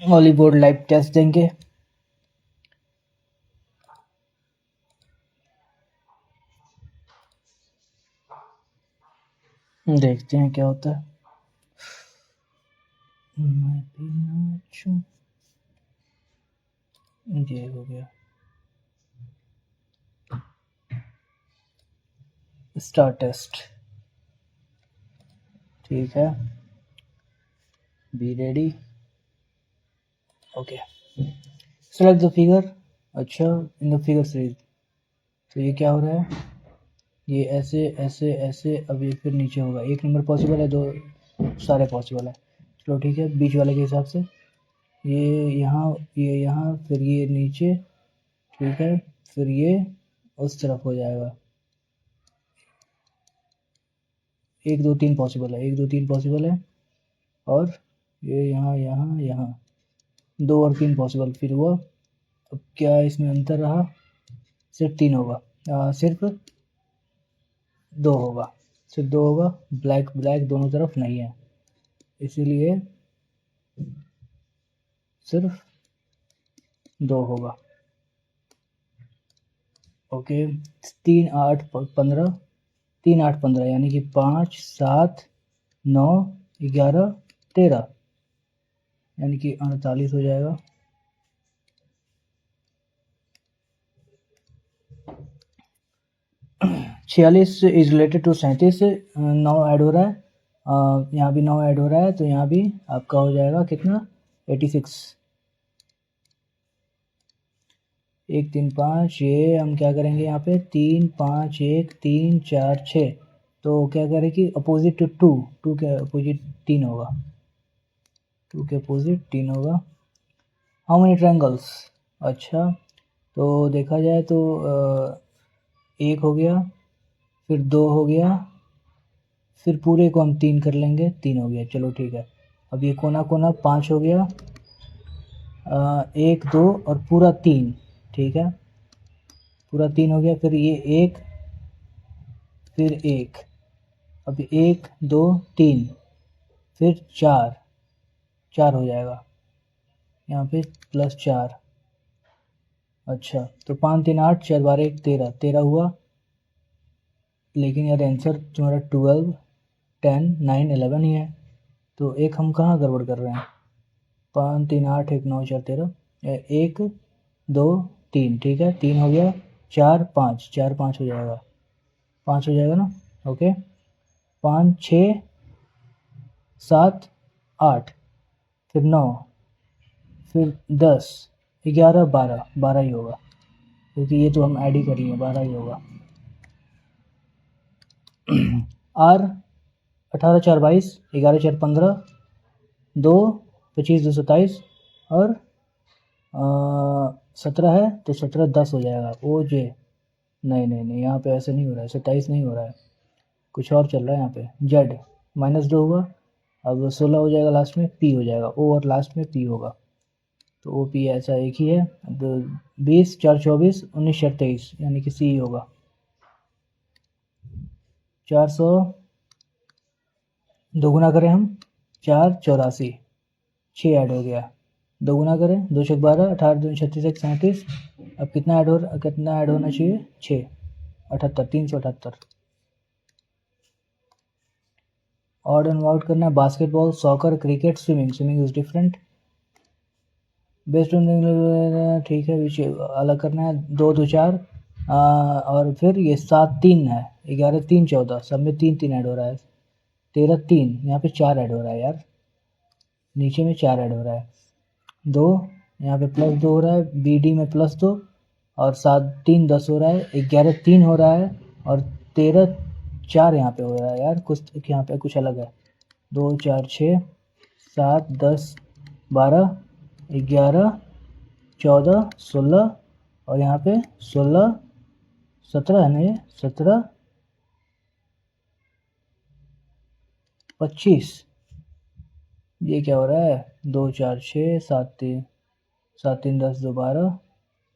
Hollywood live test देंगे। देखते हैं क्या होता है। मैं भी नाचूं। ये हो गया, स्टार टेस्ट। ठीक है, be ready, okay, select the figure. अच्छा, इन द फिगर सीरीज। तो ये क्या हो रहा है, ये ऐसे ऐसे ऐसे, अब ये फिर नीचे होगा। एक नंबर पॉसिबल है, दो सारे पॉसिबल है। चलो ठीक है, बीच वाले के हिसाब से ये यहाँ फिर ये नीचे, ठीक है, फिर ये उस तरफ हो जाएगा। 1 2 3 पॉसिबल है, 1 2 3 पॉसिबल है, और ये यहाँ यहाँ यहाँ 2 और 3 पॉसिबल फिर हुआ। अब क्या इसमें अंतर रहा, सिर्फ 3 होगा, सिर्फ 2 होगा, सिर्फ 2 होगा। ब्लैक ब्लैक दोनों तरफ नहीं है, इसीलिए सिर्फ 2 होगा। ओके, 3 8 15, 3 8 15 यानी कि 5 7 9 11 13, यानी कि 48 हो जाएगा। छियालीस इज रिलेटेड टू 37, 9 ऐड हो रहा है, यहाँ भी 9 ऐड हो रहा है, तो यहाँ भी आपका हो जाएगा कितना, 86। 1 3 5, ये हम क्या करेंगे यहाँ पे, 3 5 1 3 4 6, तो क्या करें कि अपोजिट टू 2, 2 के अपोजिट 3 होगा, 2 के अपोजिट 3 होगा। हाउ मेनी ट्रायंगल्स, अच्छा, तो देखा जाए तो 1 हो गया, फिर 2 हो गया, फिर पूरे को हम 3 कर लेंगे, 3 हो गया, चलो ठीक है। अब ये कोना कोना 5 हो गया, 1 2 और पूरा 3, ठीक है, पूरा 3 हो गया, फिर ये 1, फिर 1, अब 1 2 3, फिर 4, 4 हो जाएगा यहाँ पे, +4। अच्छा, तो 5 3 8, 4 12 1 13, 13 हुआ, लेकिन यार आंसर तुम्हारा 12 10 9 11 ही है, तो एक हम कहाँ गड़बड़ कर रहे हैं। 5 3 8 1 9 4 13, 1 2 3, ठीक है, 3 हो गया, 4 5, 4 5 हो जाएगा, 5 हो जाएगा ना, ओके। 5 6 7 8, फिर 9, फिर 10 11 12, 12 ही होगा, क्योंकि ये तो हम ऐड ही करेंगे, 12 ही होगा। आर 18 4 22, 11 4 15, 2 25 2 27, और 17 है, तो 17 10 हो जाएगा। ओ जे, नहीं नहीं नहीं, यहाँ पे ऐसे नहीं हो रहा है, 27 नहीं हो रहा है, कुछ और चल रहा है यहाँ पे। जेड -2 हुआ, अब 16 हो जाएगा, लास्ट में पी हो जाएगा, ओ और लास्ट में पी होगा, तो ओ पी ऐसा एक ही है। अब 20 4 24, 19 4 23, यानी कि सी होगा। 400 दोगुना करें हम, 4 84, 6 ऐड हो गया, दोगुना करें, 2 6 12, 18 2 36 1 37, अब कितना ऐड होना चाहिए, 6 78, 378। ऑड एंड आउट करना है, basketball soccer cricket swimming, swimming is different, best ठीक है, विच अलग करना है, 2 2 4, और फिर ये 7 3 है, 11 3 14, सब में 3 3 ऐड हो रहा है, 13 3, यहाँ पे 4 ऐड हो रहा है यार, नीचे में 4 ऐड हो रहा है, 2 यहाँ पे +2 हो रहा है, बी डी में +2, और 7 3 10 हो रहा है, 11 3 हो रहा है, और 13 4 यहाँ पे हो रहा है यार, कुछ यहाँ पे कुछ अलग है। 2 4 6 7 10 12 11 14 16, और यहाँ पे 16 17 है ना, ये 17 25, ये क्या हो रहा है, 2 4 6 7 3 7 3 10 2 12,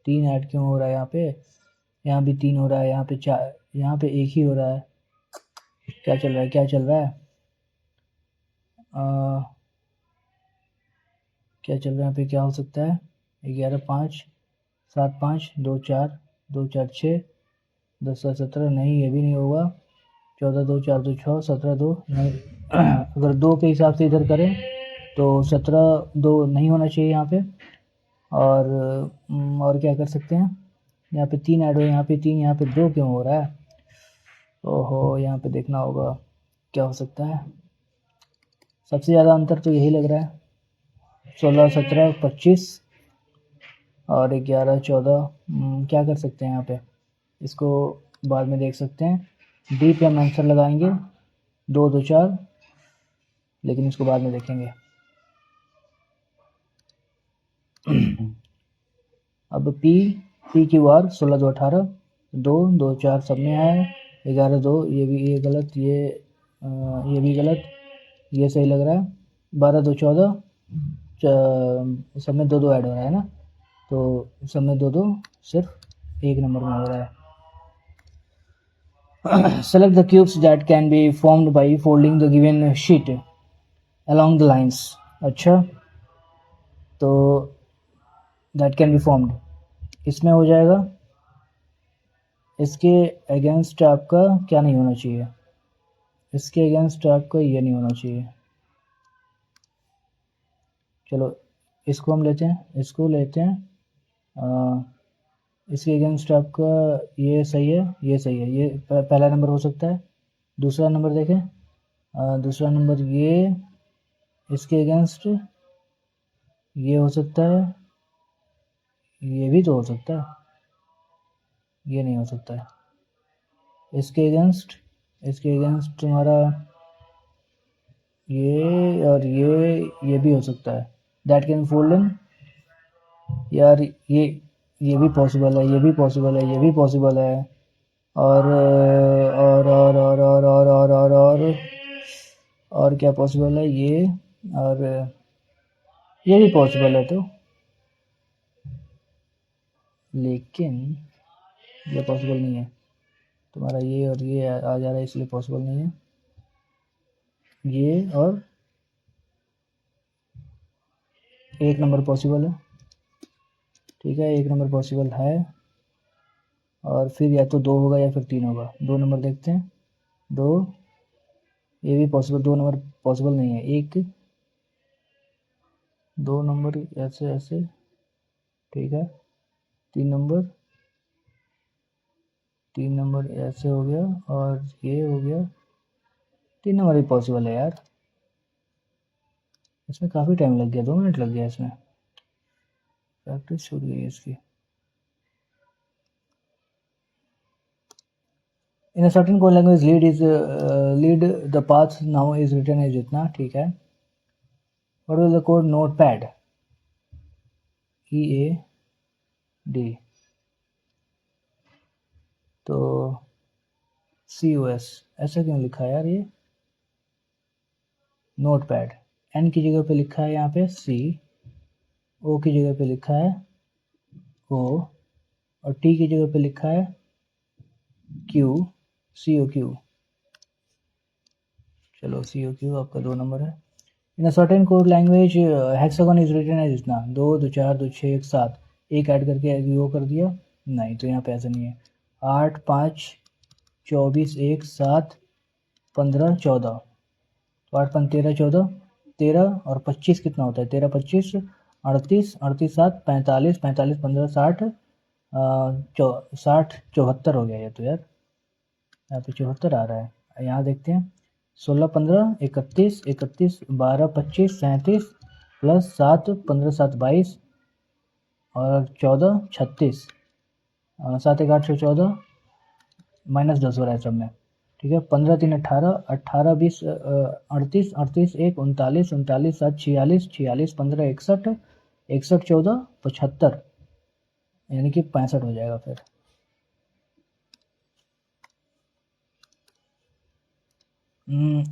3 ऐड क्यों हो रहा है यहाँ पे, यहाँ भी 3 हो रहा है, यहाँ पे 4, यहाँ पे 1 ही हो रहा है, क्या चल रहा है, क्या चल रहा है। क्या चल रहा है यहाँ पे, क्या हो सकता है, 11 5 7 5 2 4 2 4 6 10 7 17, नहीं ये भी नहीं होगा, 14 2 4 2 6 17 2 नहीं अगर 2 के हिसाब से इधर करें तो 17 2 नहीं होना चाहिए यहाँ पे। और क्या कर सकते हैं, यहाँ पे 3 ऐड हो, यहाँ पे 3, यहाँ पे 2 क्यों हो रहा है, ओहो यहाँ पे देखना होगा क्या हो सकता है। सबसे ज़्यादा अंतर तो यही लग रहा है, 16 17 25 और 11 14। क्या कर सकते हैं यहाँ पे, इसको बाद में देख सकते हैं। डी पे हम आंसर लगाएंगे 2 2 4, लेकिन इसको बाद में देखेंगे। अब पी क्यू आर 16 2 18, 2 2 4 सब में है, 11 2 ये भी, ये गलत, ये भी गलत, ये सही लग रहा है, 12 2 14 सब में 2 2 ऐड हो रहा है ना, तो सब में 2 2 सिर्फ एक नंबर में हो रहा है। Select the cubes that can be formed by folding the given sheet along the lines। अच्छा, तो that can be formed इसमें हो जाएगा, इसके अगेंस्ट आपका क्या नहीं होना चाहिए, इसके अगेंस्ट आपका ये नहीं होना चाहिए। चलो इसको हम लेते हैं, इसको लेते हैं, इसके अगेंस्ट आपका ये सही है, ये सही है, ये पहला नंबर हो सकता है। दूसरा नंबर देखें, दूसरा नंबर ये इसके अगेंस्ट ये हो सकता है, ये भी तो हो सकता है, ये नहीं हो सकता है। इसके अगेंस्ट तुम्हारा ये और ये भी हो सकता है, दैट कैन फोल्ड इन। यार ये भी पॉसिबल है, ये भी पॉसिबल है, ये भी पॉसिबल है, और क्या पॉसिबल है, ये और ये भी पॉसिबल है, तो लेकिन ये पॉसिबल नहीं है, तुम्हारा ये और ये आ जा रहा है इसलिए पॉसिबल नहीं है, ये और एक नंबर पॉसिबल है, ठीक है, एक नंबर पॉसिबल है, और फिर या तो 2 होगा या फिर 3 होगा। 2 नंबर देखते हैं, 2, ये भी पॉसिबल, 2 नंबर पॉसिबल नहीं है, 1 2 नंबर ऐसे ऐसे, ठीक है, 3 नंबर ऐसे हो गया, और ये हो गया, 3 नंबर भी पॉसिबल है यार। इसमें काफ़ी टाइम लग गया, 2 मिनट लग गया इसमें, प्रैक्टिस छूट गई इसकी। In a certain code language lead the path now is written as इतना, ठीक है। What is the code notepad, EAD, तो COS ऐसा क्यों लिखा है यार, ये नोट पैड, N की जगह पे लिखा है यहाँ पे C, O की जगह पे लिखा है O, और T की जगह पे लिखा है COQ। चलो COQ आपका 2 नंबर है। In a certain code language hexagon is written as इतना, 2 2 4 2 6 1 7, एक ऐड करके वो कर दिया, नहीं तो यहाँ पे ऐसा नहीं है। 8 5 24 1 7 15 14, तो 8 5 13 14, 13 और 25 कितना होता है, 13 25 38 38 7 45 45 15 60, 60 74 हो गया ये तो यार, यहाँ पे 74 आ रहा है। यहाँ देखते हैं, 16 15 31 31 12 25 37 प्लस 7 15 7 22 और 14 36, 7 1 8 14, -10 हो रहा है सब में, ठीक है। 15 3 18 18 20 38 38 1 39 39 7 46 46 15 61 61 14 75, यानी कि 65 हो जाएगा फिर।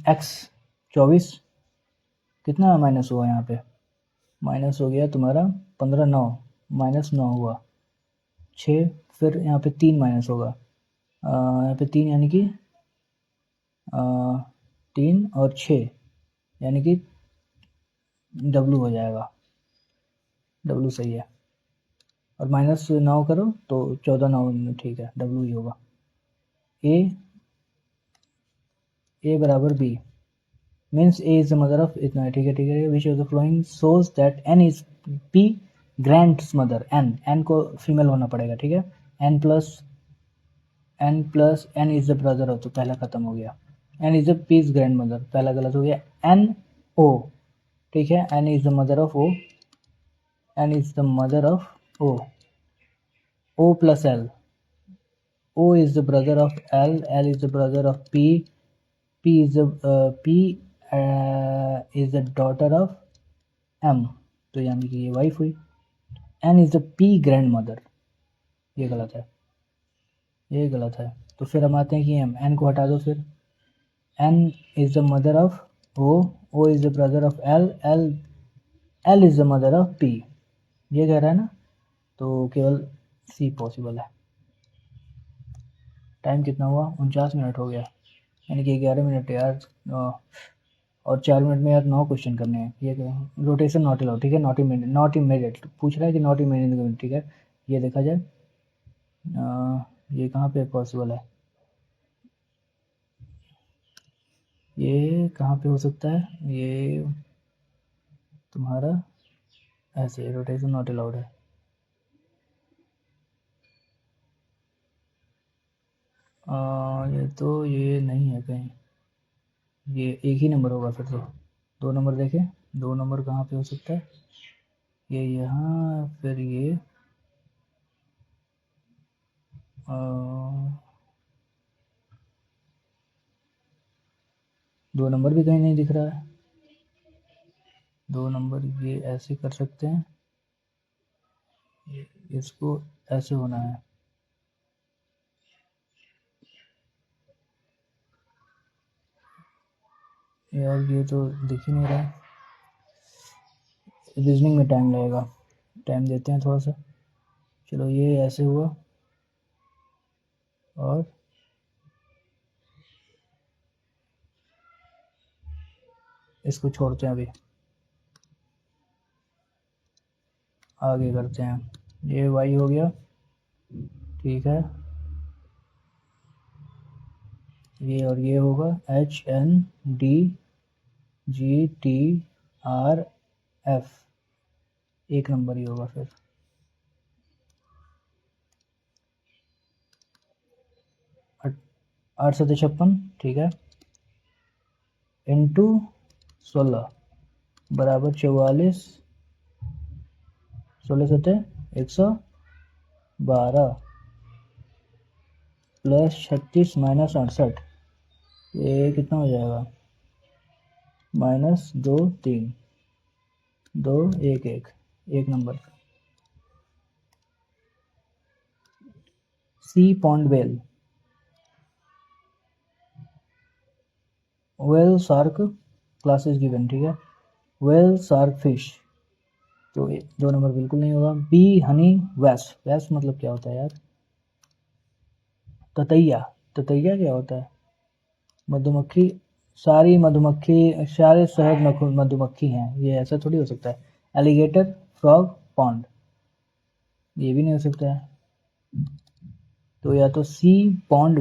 X 24 कितना माइनस हुआ यहाँ पे, माइनस हो गया तुम्हारा 15 9, -9 हुआ 6, फिर यहाँ पे 3 माइनस होगा, यहाँ पे 3 यानी कि 3 और 6 यानी कि W हो जाएगा, W सही है। और -9 करो तो 14 9 ठीक है, W ही होगा। A बराबर B means A is the mother of इतना है, ठीक है ठीक है। Which of the following shows that N is P grands mother. N को फीमेल होना पड़ेगा, ठीक है। N plus N is the brother of, तो पहला खत्म हो गया। N is the P's grand mother, पहला गलत हो गया। N O, ठीक है। N is the mother of O, N is the mother of O। O plus L, O is the brother of L, L is the brother of P, P is the daughter of M, तो यानी कि ये wife हुई। N is the P grandmother, ये गलत है, ये गलत है। तो फिर हम आते हैं कि M, N को हटा दो फिर। N is the mother of O, O is the brother of L, L is the mother of P, ये कह रहा है ना, तो केवल C पॉसिबल है। टाइम कितना हुआ? 49 मिनट हो गया, यानी कि 11 मिनट यार। और 4 मिनट में यार 9 क्वेश्चन करने हैं। ये रोटेशन नॉट अलाउड, ठीक है। नॉट इमीडिएट पूछ रहा है कि नॉट इमीडिएट, ठीक है। ये देखा जाए ये कहाँ पे पॉसिबल है, ये कहाँ पे हो सकता है? ये तुम्हारा ऐसे रोटेशन नॉट अलाउड है। ये तो ये नहीं है कहीं, ये एक ही नंबर होगा फिर तो। 2 नंबर देखें, 2 नंबर कहाँ पे हो सकता है? ये यहाँ, फिर ये 2 नंबर भी कहीं नहीं दिख रहा है। 2 नंबर ये ऐसे कर सकते हैं, इसको ऐसे होना है। यार ये तो दिख ही नहीं रहा है, रीजनिंग में टाइम लगेगा, टाइम देते हैं थोड़ा सा। चलो ये ऐसे हुआ, और इसको छोड़ते हैं, अभी आगे करते हैं। ये y हो गया, ठीक है। ये और ये होगा HNDGTRF, एक नंबर ही होगा फिर। 8 7 56, ठीक है, इंटू 16 बराबर 44, 16 7 112 प्लस 36 माइनस 68, ये कितना हो जाएगा? -2 3 2 1 1, एक नंबर। Sea pond whale shark classes given, ठीक है। वेल शार्क फिश, तो 2 नंबर बिल्कुल नहीं होगा। बी हनी वैस मतलब क्या होता है यार? ततैया, ततैया क्या होता है? मधुमक्खी, सारी मधुमक्खी, सारे शहद मधुमक्खी हैं, ये ऐसा थोड़ी हो सकता है। एलिगेटर फ्रॉग पॉन्ड, ये भी नहीं हो सकता है। तो या तो सी पॉन्ड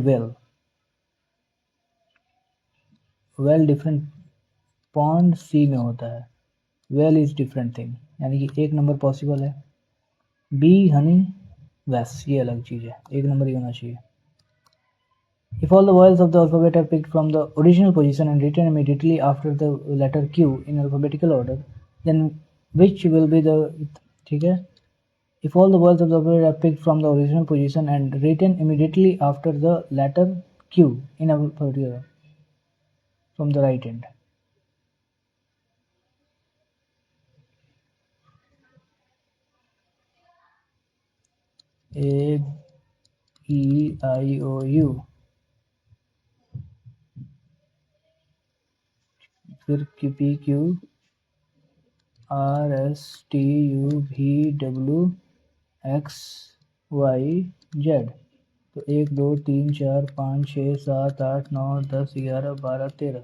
वेल डिफरेंट, पॉन्ड सी में होता है, वेल इज डिफरेंट थिंग, यानी कि एक नंबर पॉसिबल है। बी हनी वैस ये अलग चीज़ है, एक नंबर ही होना चाहिए। If all the vowels of the alphabet are picked from the original position and written immediately after the letter Q in alphabetical order, then which will be the, ठीक है। If all the vowels of the alphabet are picked from the original position and written immediately after the letter Q in alphabetical order from the right end. A E I O U, फिर P Q R S T U V W X Y Z, तो 1 2 3 4 5 6 7 8 9 10 11 12 13,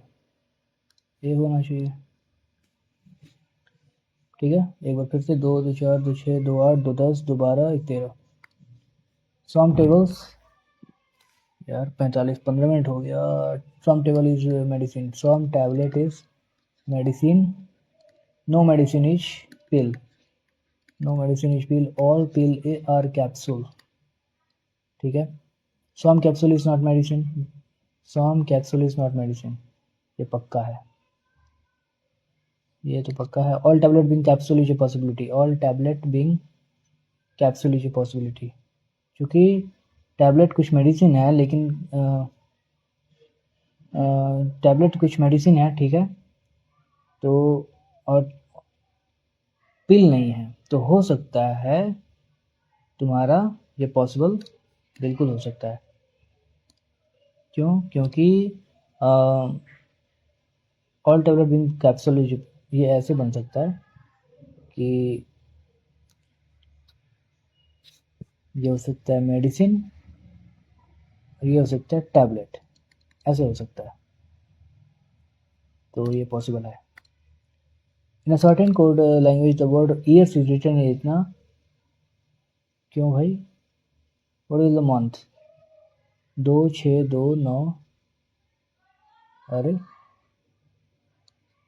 ये होना चाहिए। ठीक है, एक बार फिर से 2 2 4 2 6 2 8 2 10 2 12 1 13 सम टेबल्स यार 15 मिनट हो गया। Some table is medicine, some tablet is medicine, no medicine is pill, no medicine is pill, all pill are capsule. ठीक है, some capsule is not medicine, some capsule is not medicine, ये पक्का है, ये तो पक्का है। All tablet being capsule is a possibility, all tablet being capsule is a possibility, क्योंकि टैबलेट कुछ मेडिसिन है, लेकिन टैबलेट कुछ मेडिसिन है, ठीक है, तो और पिल नहीं है, तो हो सकता है तुम्हारा ये पॉसिबल बिल्कुल हो सकता है। क्यों? क्योंकि ऑल टैबलेट बिंग कैप्सूल ये ऐसे बन सकता है कि ये हो सकता है मेडिसिन, ये हो सकता है टैबलेट, ऐसे हो सकता है, तो ये पॉसिबल है। In a certain code language the word years is written इतना, क्यों भाई? What is the month? 2 6 2 9, अरे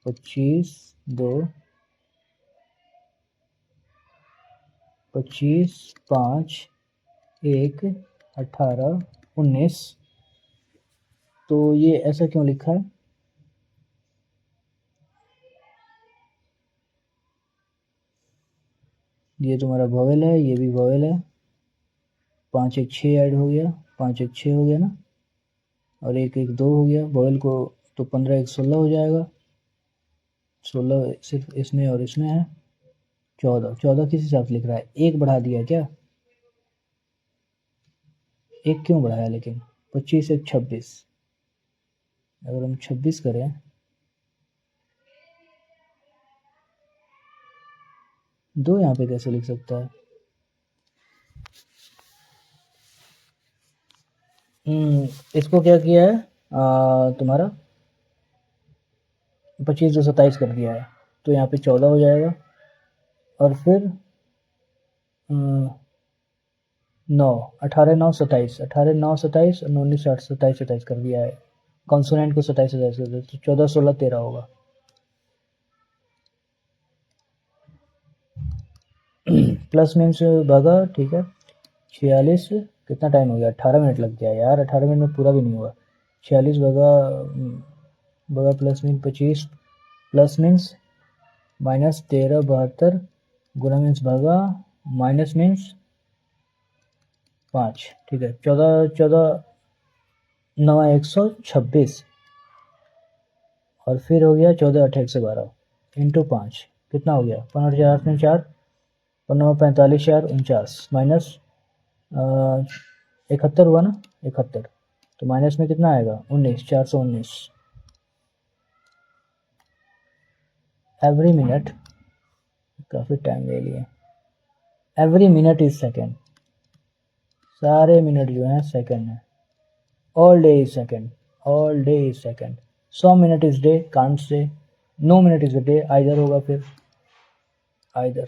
25 2 25 5 1 18 19, तो ये ऐसा क्यों लिखा है? ये तुम्हारा वोवेल है, ये भी वोवेल है, 5 1 6 ऐड हो गया, 5 1 6 हो गया ना, और 1 1 2 हो गया वोवेल को, तो 15 1 16 हो जाएगा, 16 सिर्फ इसमें और इसमें है, 14 14 किस हिसाब से लिख रहा है? एक बढ़ा दिया क्या? एक क्यों बढ़ाया लेकिन? 25 1 26, अगर हम 26 करें, 2 यहाँ पे कैसे लिख सकता है? इसको क्या किया है तुम्हारा 25 2 27 कर दिया है, तो यहाँ पे 14 हो जाएगा, और फिर 9 18 9 27, 18 9 27 और 19 27 27 कर दिया है, कॉन्सोनेंट को 27 27 कर दिया, तो 14 16 13 होगा। प्लस मीन्स भागा, ठीक है, 46, कितना टाइम हो गया? 18 मिनट लग गया यार, 18 मिनट में पूरा भी नहीं हुआ। 46 भागा भागा plus means 25, plus means minus 13 72, गुना मीन्स भागा, माइनस मीन्स 5, ठीक है, 14 14 9 126, और फिर हो गया 14 8 112 इंटू 5, कितना हो गया? 15 4 में 4, 15 45 4 49, माइनस 71 हुआ ना, 71, तो माइनस में कितना आएगा? 19 419। एवरी मिनट, काफ़ी टाइम ले लिए, एवरी मिनट इज सेकेंड, सारे मिनट जो हैं सेकेंड है, all day is second, all day is second, 100 minute is day, can't say, no minute is a day, either होगा, फिर either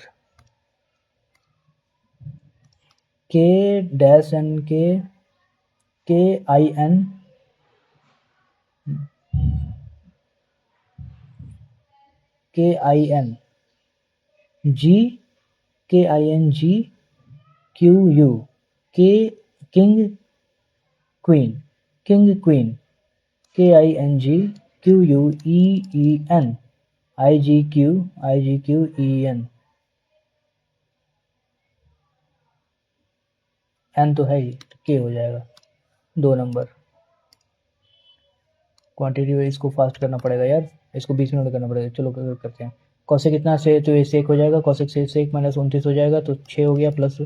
K dash N K I N G KING QU K king queen, king queen, KING QUEEN IGQEN, N तो है ही, के हो जाएगा 2 number. Quantity में इसको fast करना पड़ेगा यार, इसको 20 मिनट करना पड़ेगा, चलो करते हैं। कौशिक कितना से, तो ये सेक हो जाएगा, कौशिक से सेक माइनस 29 हो जाएगा, तो 6 हो गया, प्लस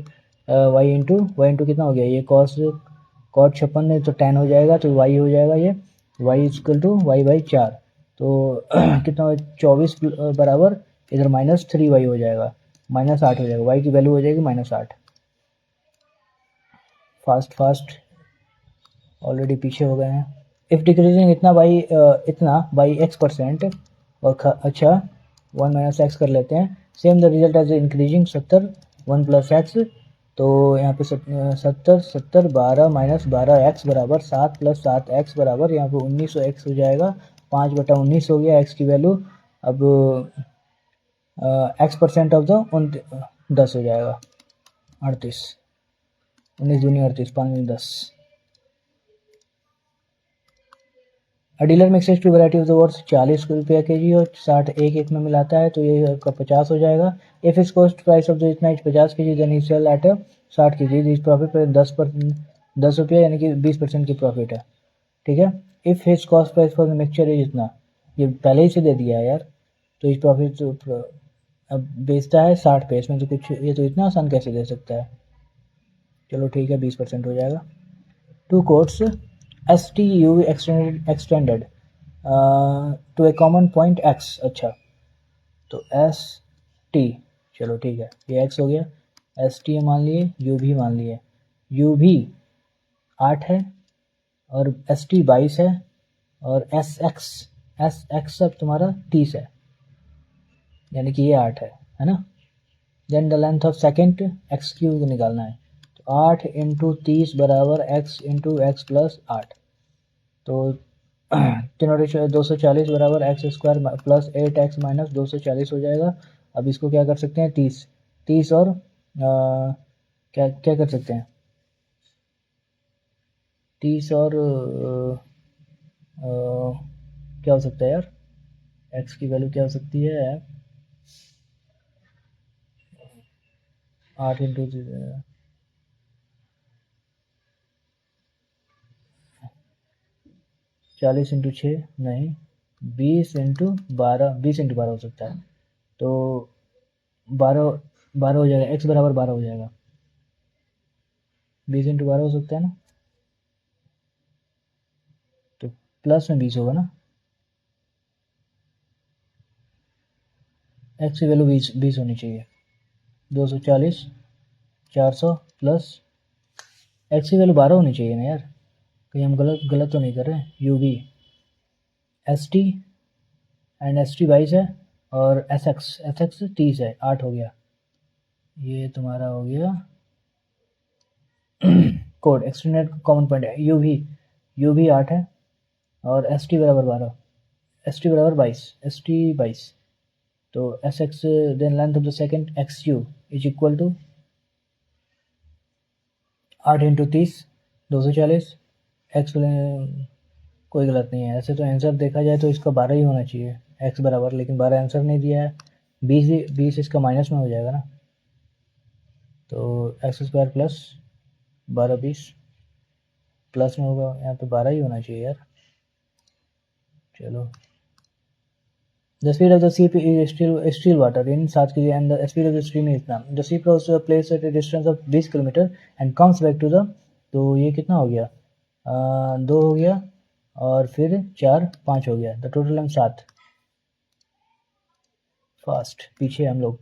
वाई इंटू कितना हो गया? ये कॉस कॉट 56 है, तो 10 हो जाएगा, तो वाई हो जाएगा, ये Y is equal to Y by 4, तो कितना 24 बराबर, इधर -3 वाई हो जाएगा, -8 हो जाएगा, वाई की वैल्यू हो जाएगी -8। फास्ट फास्ट, ऑलरेडी पीछे हो गए हैं। इफ डिक्रीजिंग इतना बाई x%, और अच्छा 1 माइनस एक्स कर लेते हैं, same the result as increasing 70 1 plus x, तो यहाँ पे 70 70 12 माइनस 12 एक्स बराबर 7 प्लस 7 एक्स बराबर यहाँ पे 1900 एक्स हो जाएगा, 5/19 हो गया एक्स की वैल्यू। अब एक्स परसेंट ऑफ द 10 हो जाएगा 38, 19 दूनी 38, 5 10। Dealer mixes two variety of the words 40 रुपया के जी और 60 एक में मिलाता है, तो ये आपका 50 हो जाएगा। इफ इस कॉस्ट प्राइस ऑफ द इतना 50 के जी देन ही सेल एट 60 के जी, इस प्रॉफिट पर 10 रुपया यानी कि 20% की प्रॉफिट है, ठीक है। If his cost price for the mixture is इतना, ये पहले ही से दे दिया है यार, तो इस प्रॉफिट अब बेचता है 60 पे, इसमें तो कुछ, ये तो इतना आसान कैसे दे सकता है। चलो ठीक है 20% हो जाएगा। Two chords S T U extended to a common point X, अच्छा तो एस टी, चलो ठीक है ये एक्स हो गया, एस टी मान लिए, यू भी मान लिए, यू भी 8 है और एस टी 22 है और एस एक्स अब तुम्हारा 30 है, यानी कि ये 8 है ना। Then the length of second X cube निकालना है, तो 8 इंटू 30 बराबर एक्स इंटू एक्स प्लस 8, तो 240 बराबर x square plus 8x minus 240 हो जाएगा। अब इसको क्या कर सकते हैं, 30 और क्या क्या कर सकते हैं, 30 और क्या हो सकता है यार, x की वैल्यू क्या हो सकती है, 8 इंटू 40 इंटू 6 नहीं, 20 इंटू 12 हो सकता है, तो 12 हो जाएगा, x बराबर 12 हो जाएगा, 20 इंटू 12 हो सकता है ना, तो प्लस में 20 होगा ना, x की वैल्यू 20 होनी चाहिए, 240 400 प्लस x की वैल्यू 12 होनी चाहिए ना यार, कहीं हम गलत तो नहीं कर रहे हैं। U B S T and S T 22 है और एस एक्स 30 है, 8 हो गया, ये तुम्हारा हो गया कोड एक्सटेंडेड कॉमन पॉइंट है। यू भी 8 है और एस टी बराबर 12, एस टी बराबर 22, तो S X then length of the second X U is equal to 8 into 30 240 X, कोई गलत नहीं है, ऐसे तो आंसर देखा जाए तो इसका 12 ही होना चाहिए एक्स बराबर, लेकिन 12 आंसर नहीं दिया है, 20 इसका माइनस में हो जाएगा ना, तो एक्स स्क्वायर प्लस 12 20 प्लस में होगा, यहाँ पे 12 ही होना चाहिए यार। चलो the speed of the sea is still water in 7 kg and the speed of the stream is इतना, the sea flows a place at a distance of 20 kilometre and comes back to the, तो ये कितना हो गया, 2 हो गया और फिर 4 5 हो गया, द टोटल हम 7, फास्ट पीछे हम लोग,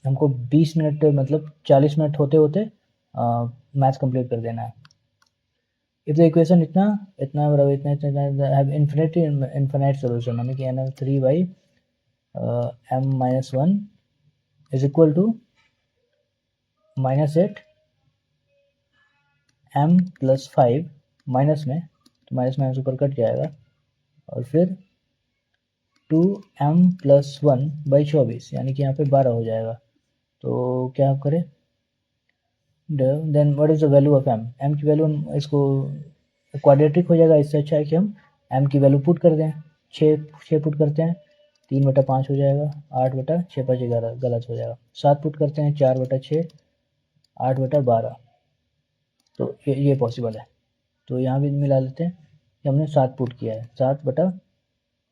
हमको 20 मिनट मतलब 40 मिनट होते होते मैथ कंप्लीट कर देना है। इफ द इक्वेशन इतना इतना बराबर इतना इतना हैव इन्फिनिट सॉल्यूशन, यानी कि N 3 by M minus 1 is equal to -8 M plus 5 minus में, तो माइनस माइनस ऊपर कट जाएगा और फिर 2m प्लस 1 बाई 24, यानी कि यहाँ पे 12 हो जाएगा, तो क्या आप करें, then what is the value of m की वैल्यू, हम इसको क्वाड्रेटिक हो जाएगा, इससे अच्छा है कि हम m की वैल्यू पुट कर दें, 6 पुट करते हैं 3/5 हो जाएगा, 8/6 गलत हो जाएगा, 7 पुट करते हैं 4/6 8/12, तो ये पॉसिबल है, तो यहाँ भी मिला लेते हैं कि हमने 7 पुट किया है, 7 बटा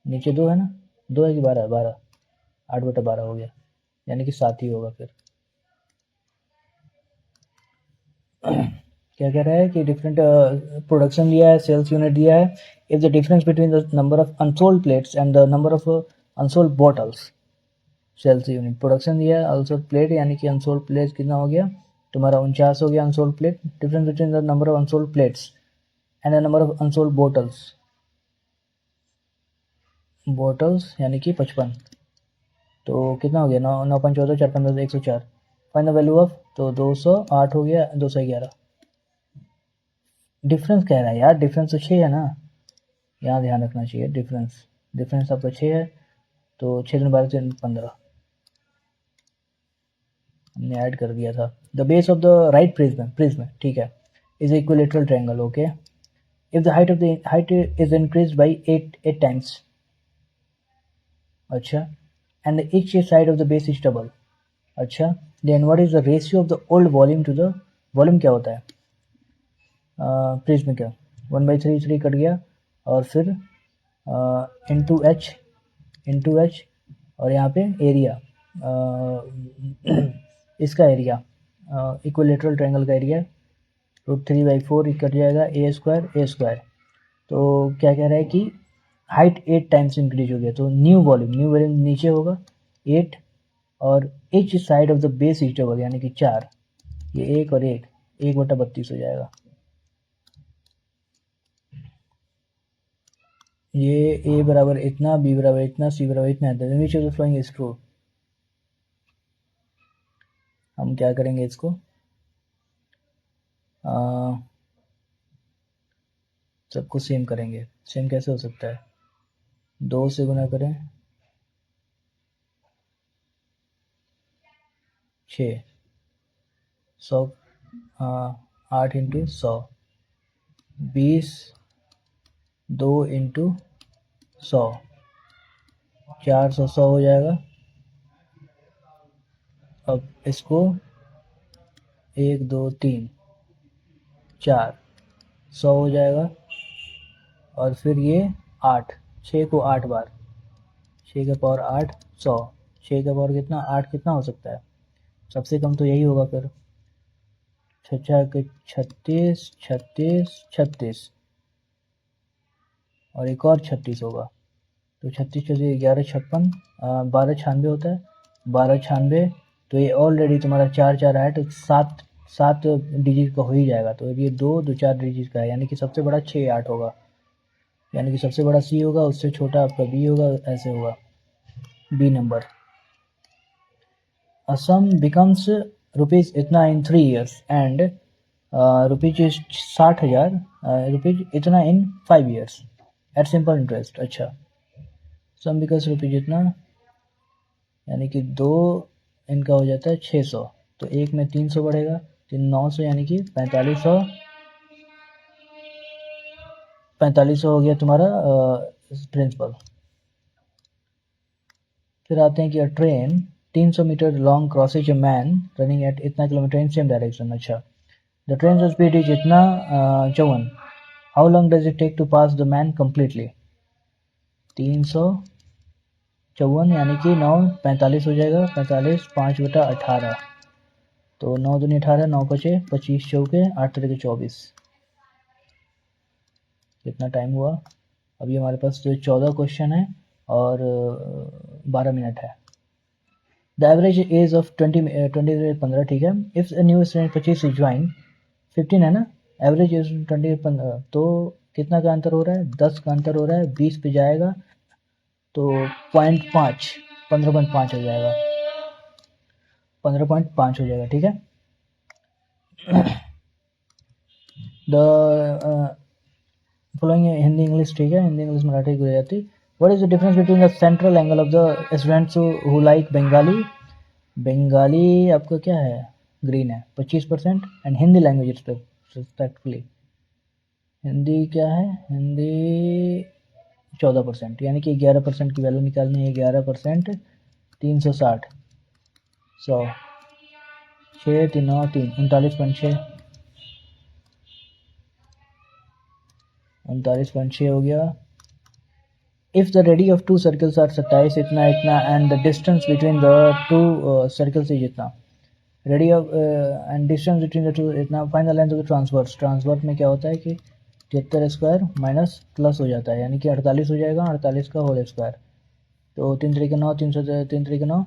नीचे 2 है ना, 2 है कि 12 8/12 हो गया, यानी कि 7 ही होगा फिर। क्या कह रहा है कि डिफरेंट प्रोडक्शन दिया है, सेल्स यूनिट दिया है, if the difference between the number of unsold plates and the number of unsold bottles, sales unit production दिया है, अनसोल्ड प्लेट यानी कि अनसोल्ड प्लेट कितना हो गया तुम्हारा 49 हो गया unsold plate, difference between the number of unsold plates and the number of unsold bottles यानी कि 55, तो कितना हो गया, 9 9 5 14 4 15 104। फाइंड द वैल्यू ऑफ, तो 208 हो गया, 211। डिफरेंस कह रहा है यार, डिफरेंस तो 6 है ना, यहाँ ध्यान रखना चाहिए। डिफरेंस डिफरेंस आपका 6 है, तो 6 दिन 12 दिन 15 हमने ऐड कर दिया था। The base of the right prism ठीक है, is equilateral triangle. Okay, if the height is increase by 8 times, अच्छा, and each side of the base is double, अच्छा, then what is the ratio of the old volume to the volume, क्या होता है prism का, 1/3 3 cut गया, और फिर into H, और यहाँ पे एरिया, इसका एरिया, इक्विलेटरल ट्रायंगल का एरिया √3/4 कट जाएगा, a² तो क्या कह रहा है कि हाइट 8 टाइम्स इंक्रीज हो गया, तो न्यू वॉल्यूम नीचे होगा 8, और each side of the base is double, यानी कि 4, ये 1 और 1/32 हो जाएगा। ये a बराबर इतना, b बराबर इतना, c बराबर इतना है, which of the following is true. हम क्या करेंगे इसको, सबको सेम करेंगे। सेम कैसे हो सकता है, 2 से गुना करें 6, 100, 8 इंटू 100, 20, 2 इंटू 100, 400, 100 हो जाएगा। अब इसको 1 2 3 4, 100 हो जाएगा, और फिर ये 8, 6 को 8 बार, 6 का पावर 8, 100, 6 का पावर कितना 8, कितना हो सकता है, सबसे कम तो यही होगा फिर, 6 के 36, 36, 36, और एक और 36 होगा, तो 36 36 11 56, 12 96 होता है, 12 96, तो ये ऑलरेडी तुम्हारा 4 4 है, तो 7 डिजिट का हो ही जाएगा, तो ये 2 2 4 डिजिट का है, यानी कि सबसे बड़ा 6 8 होगा, यानी कि सबसे बड़ा सी होगा, उससे छोटा आपका बी होगा, ऐसे होगा B number. A sum becomes rupees इतना in 3 years and rupees 60,000 rupees इतना in 5 years at simple interest. अच्छा, सम बिकम्स रुपीज इतना, यानी कि 2 इनका हो जाता है 600, तो एक में 300 बढ़ेगा, 900, यानी कि 4500, 4500 हो गया तुम्हारा प्रिंसिपल। फिर आते हैं कि a train 300 metre long crosses a man running at इतना किलोमीटर इन सेम डायरेक्शन। अच्छा, द ट्रेन स्पीड इज इतना 54, how long does it take to pass the man completely. 354, यानी कि 9 45 हो जाएगा, 45 5/18, तो 9 दूनी 18, 9 5 25 चौके 8 3 24, कितना टाइम हुआ। अभी हमारे पास जो 14 क्वेश्चन है और 12 मिनट है। द एवरेज एज ऑफ 20 से 15, ठीक है। इफ न्यू स्टूडेंट 25 ज्वाइन 15 है ना, एवरेज एज 20 15, तो कितना का अंतर हो रहा है, 10 का अंतर हो रहा है, 20 पे जाएगा तो 0.5 15.5 हो जाएगा, 15.5 हो जाएगा, ठीक है। द फॉलोइंग हिंदी इंग्लिश, ठीक है, Hindi English Marathi Gujarati. What is the difference between the central angle of the students who like Bengali, Bengali आपका क्या है, ग्रीन है 25%, and Hindi language respectfully, Hindi क्या है, हिंदी 14%, यानी कि 11% की वैल्यू निकालनी है, 11%, 360, 100, 6 3 9 3 39.6, 39.6 हो गया। If the radii of 2 circles are 27 इतना इतना, and the distance between the 2 circles is इतना, radii of and distance between the 2 इतना, find the length of the transverse. Transverse में क्या होता है कि 73 स्क्वायर माइनस प्लस हो जाता है, यानी कि 48 हो जाएगा, 48 का होल स्क्वायर, तो 3 3 9, 3 3 9,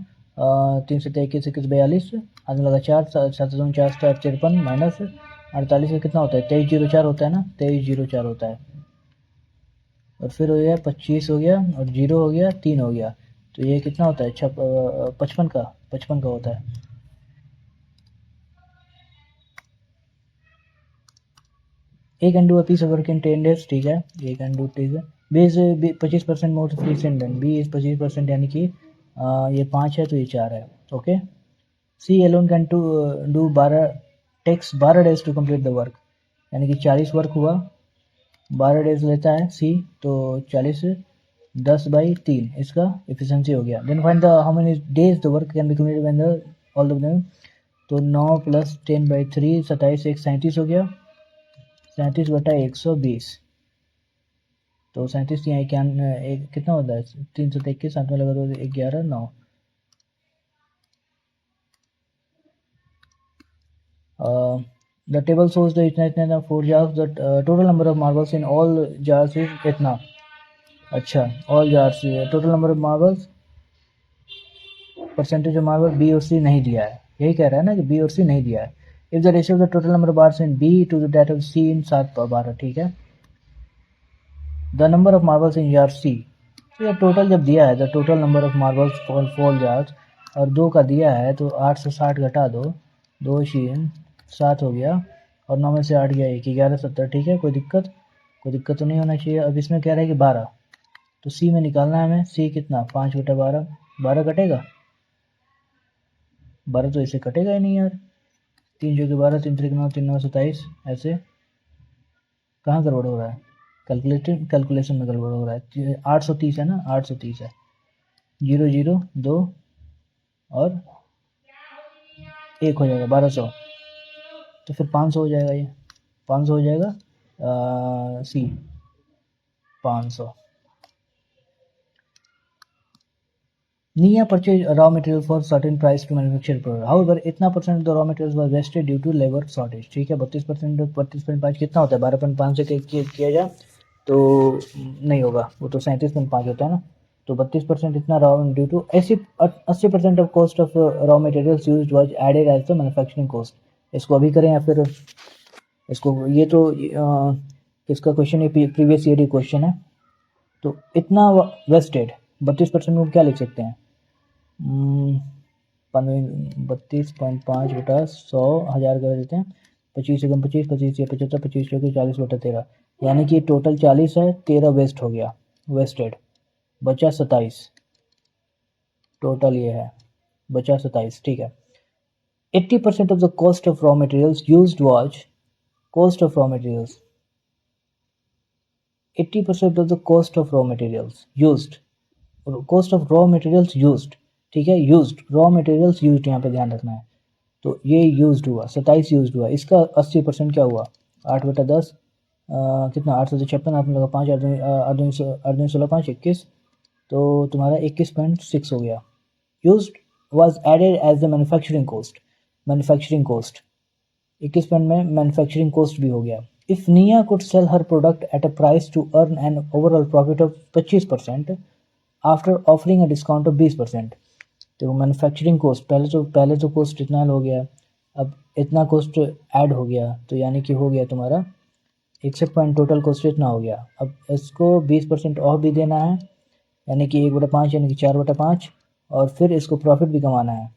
3 7 21 21 42, आदमी लगा 4 7 2 4 7 53 माइनस 48 का कितना होता है, 2304 होता है ना, 2304 होता है, और फिर हो गया 25 हो गया, और 0 हो गया, 3 हो गया, तो ये कितना होता है? अच्छा 55 का होता है। A can do a piece of work in 10 days, ठीक है, A can do B is 25% more efficient than B is 25%, यानी कि ये 5 है तो ये 4 है। Okay, C alone can do 12 takes 12 days to complete the work, यानी कि 40 वर्क हुआ, 12 डेज लेता है C, तो 40 10/3 इसका एफिशिएंसी हो गया। Then find the how many days the work can be completed when the all the them, तो 9 + 10/3 27 1 37 हो गया, 37/120, तो 37 यहाँ एक कितना होता है? 321, साथ में लगा दो 11 9। द टेबल shows द इतना 4 jars, the total number of marbles in all jars is इतना। अच्छा, all jars total number of marbles, percentage of marble B और सी नहीं दिया है, यही कह रहा है ना कि बी और सी नहीं दिया है। If the ratio of the total number of bars in B to the that of C in 7/12, ठीक है। The number of marbles in jar C, तो ये टोटल जब दिया है the total number of marbles for 4 jars और 2 का दिया है, तो 8 से 60 घटा दो, 2 शीन 7 हो गया, और 9 में से 8 गया 1, 11 70, ठीक है। कोई दिक्कत तो नहीं होना चाहिए। अब इसमें कह रहा है कि 12, तो सी में निकालना है हमें। सी कितना? 5/12, 12 कटेगा? 12 तो इसे कटेगा ही नहीं यार। 3 जो कि 12, 3 3 9, 3 9 27, ऐसे कहाँ गड़बड़ हो रहा है? कैलकुलेशन में गड़बड़ हो रहा है। 830 है ना, 830 है, 0 0 2 और 1 हो जाएगा 1200, तो फिर 500 हो जाएगा, ये 500 हो जाएगा। सी 500। Nia purchased raw material for certain price to manufacture product. However, इतना percent the raw materials were wasted due to labor shortage, ठीक है। 32%, 32.5 कितना होता है? 12.5 से किया जाए तो नहीं होगा, वो तो 37.5 होता है ना। तो 32% इतना raw due to 80% of cost of raw materials used was added as the manufacturing cost. इसको अभी करें या फिर इसको? ये तो किसका क्वेश्चन है? प्रीवियस ईयर क्वेश्चन है। तो इतना वेस्टेड 32% में क्या लिख सकते हैं? 32.5 बटा 100 हज़ार कर देते हैं, 25 एकम 25, 25 या 75, 25 चौके 40/13, यानी कि टोटल 40 है, 13 वेस्ट हो गया, वेस्टेड, बचा 27, टोटल ये है, बचा 27, ठीक है। 80% of the cost of raw materials used was, cost of raw materials, 80% of the cost of raw materials used, cost of raw materials used, ठीक है, यूज्ड रॉ मटेरियल्स यूज्ड, यहाँ पे ध्यान रखना है। तो ये यूज्ड हुआ, 27 यूज्ड हुआ, इसका 80% क्या हुआ? 8/10, कितना? 8 से 56, आपने लगा 5, 8 16 5 21, तो तुम्हारा 21.6 हो गया। Used was added as the manufacturing cost, manufacturing cost 21 point में मैन्युफैक्चरिंग कॉस्ट भी हो गया। If Nia could sell her product at a price to earn an overall profit of 25% after offering a discount of 20%, तो manufacturing cost पहले तो cost इतना हो गया, अब इतना कॉस्ट ऐड हो गया, तो यानी कि हो गया तुम्हारा 61 पॉइंट, टोटल कॉस्ट इतना हो गया। अब इसको 20% ऑफ भी देना है, यानी कि 1/5 यानी कि 4/5, और फिर इसको प्रॉफिट भी कमाना है।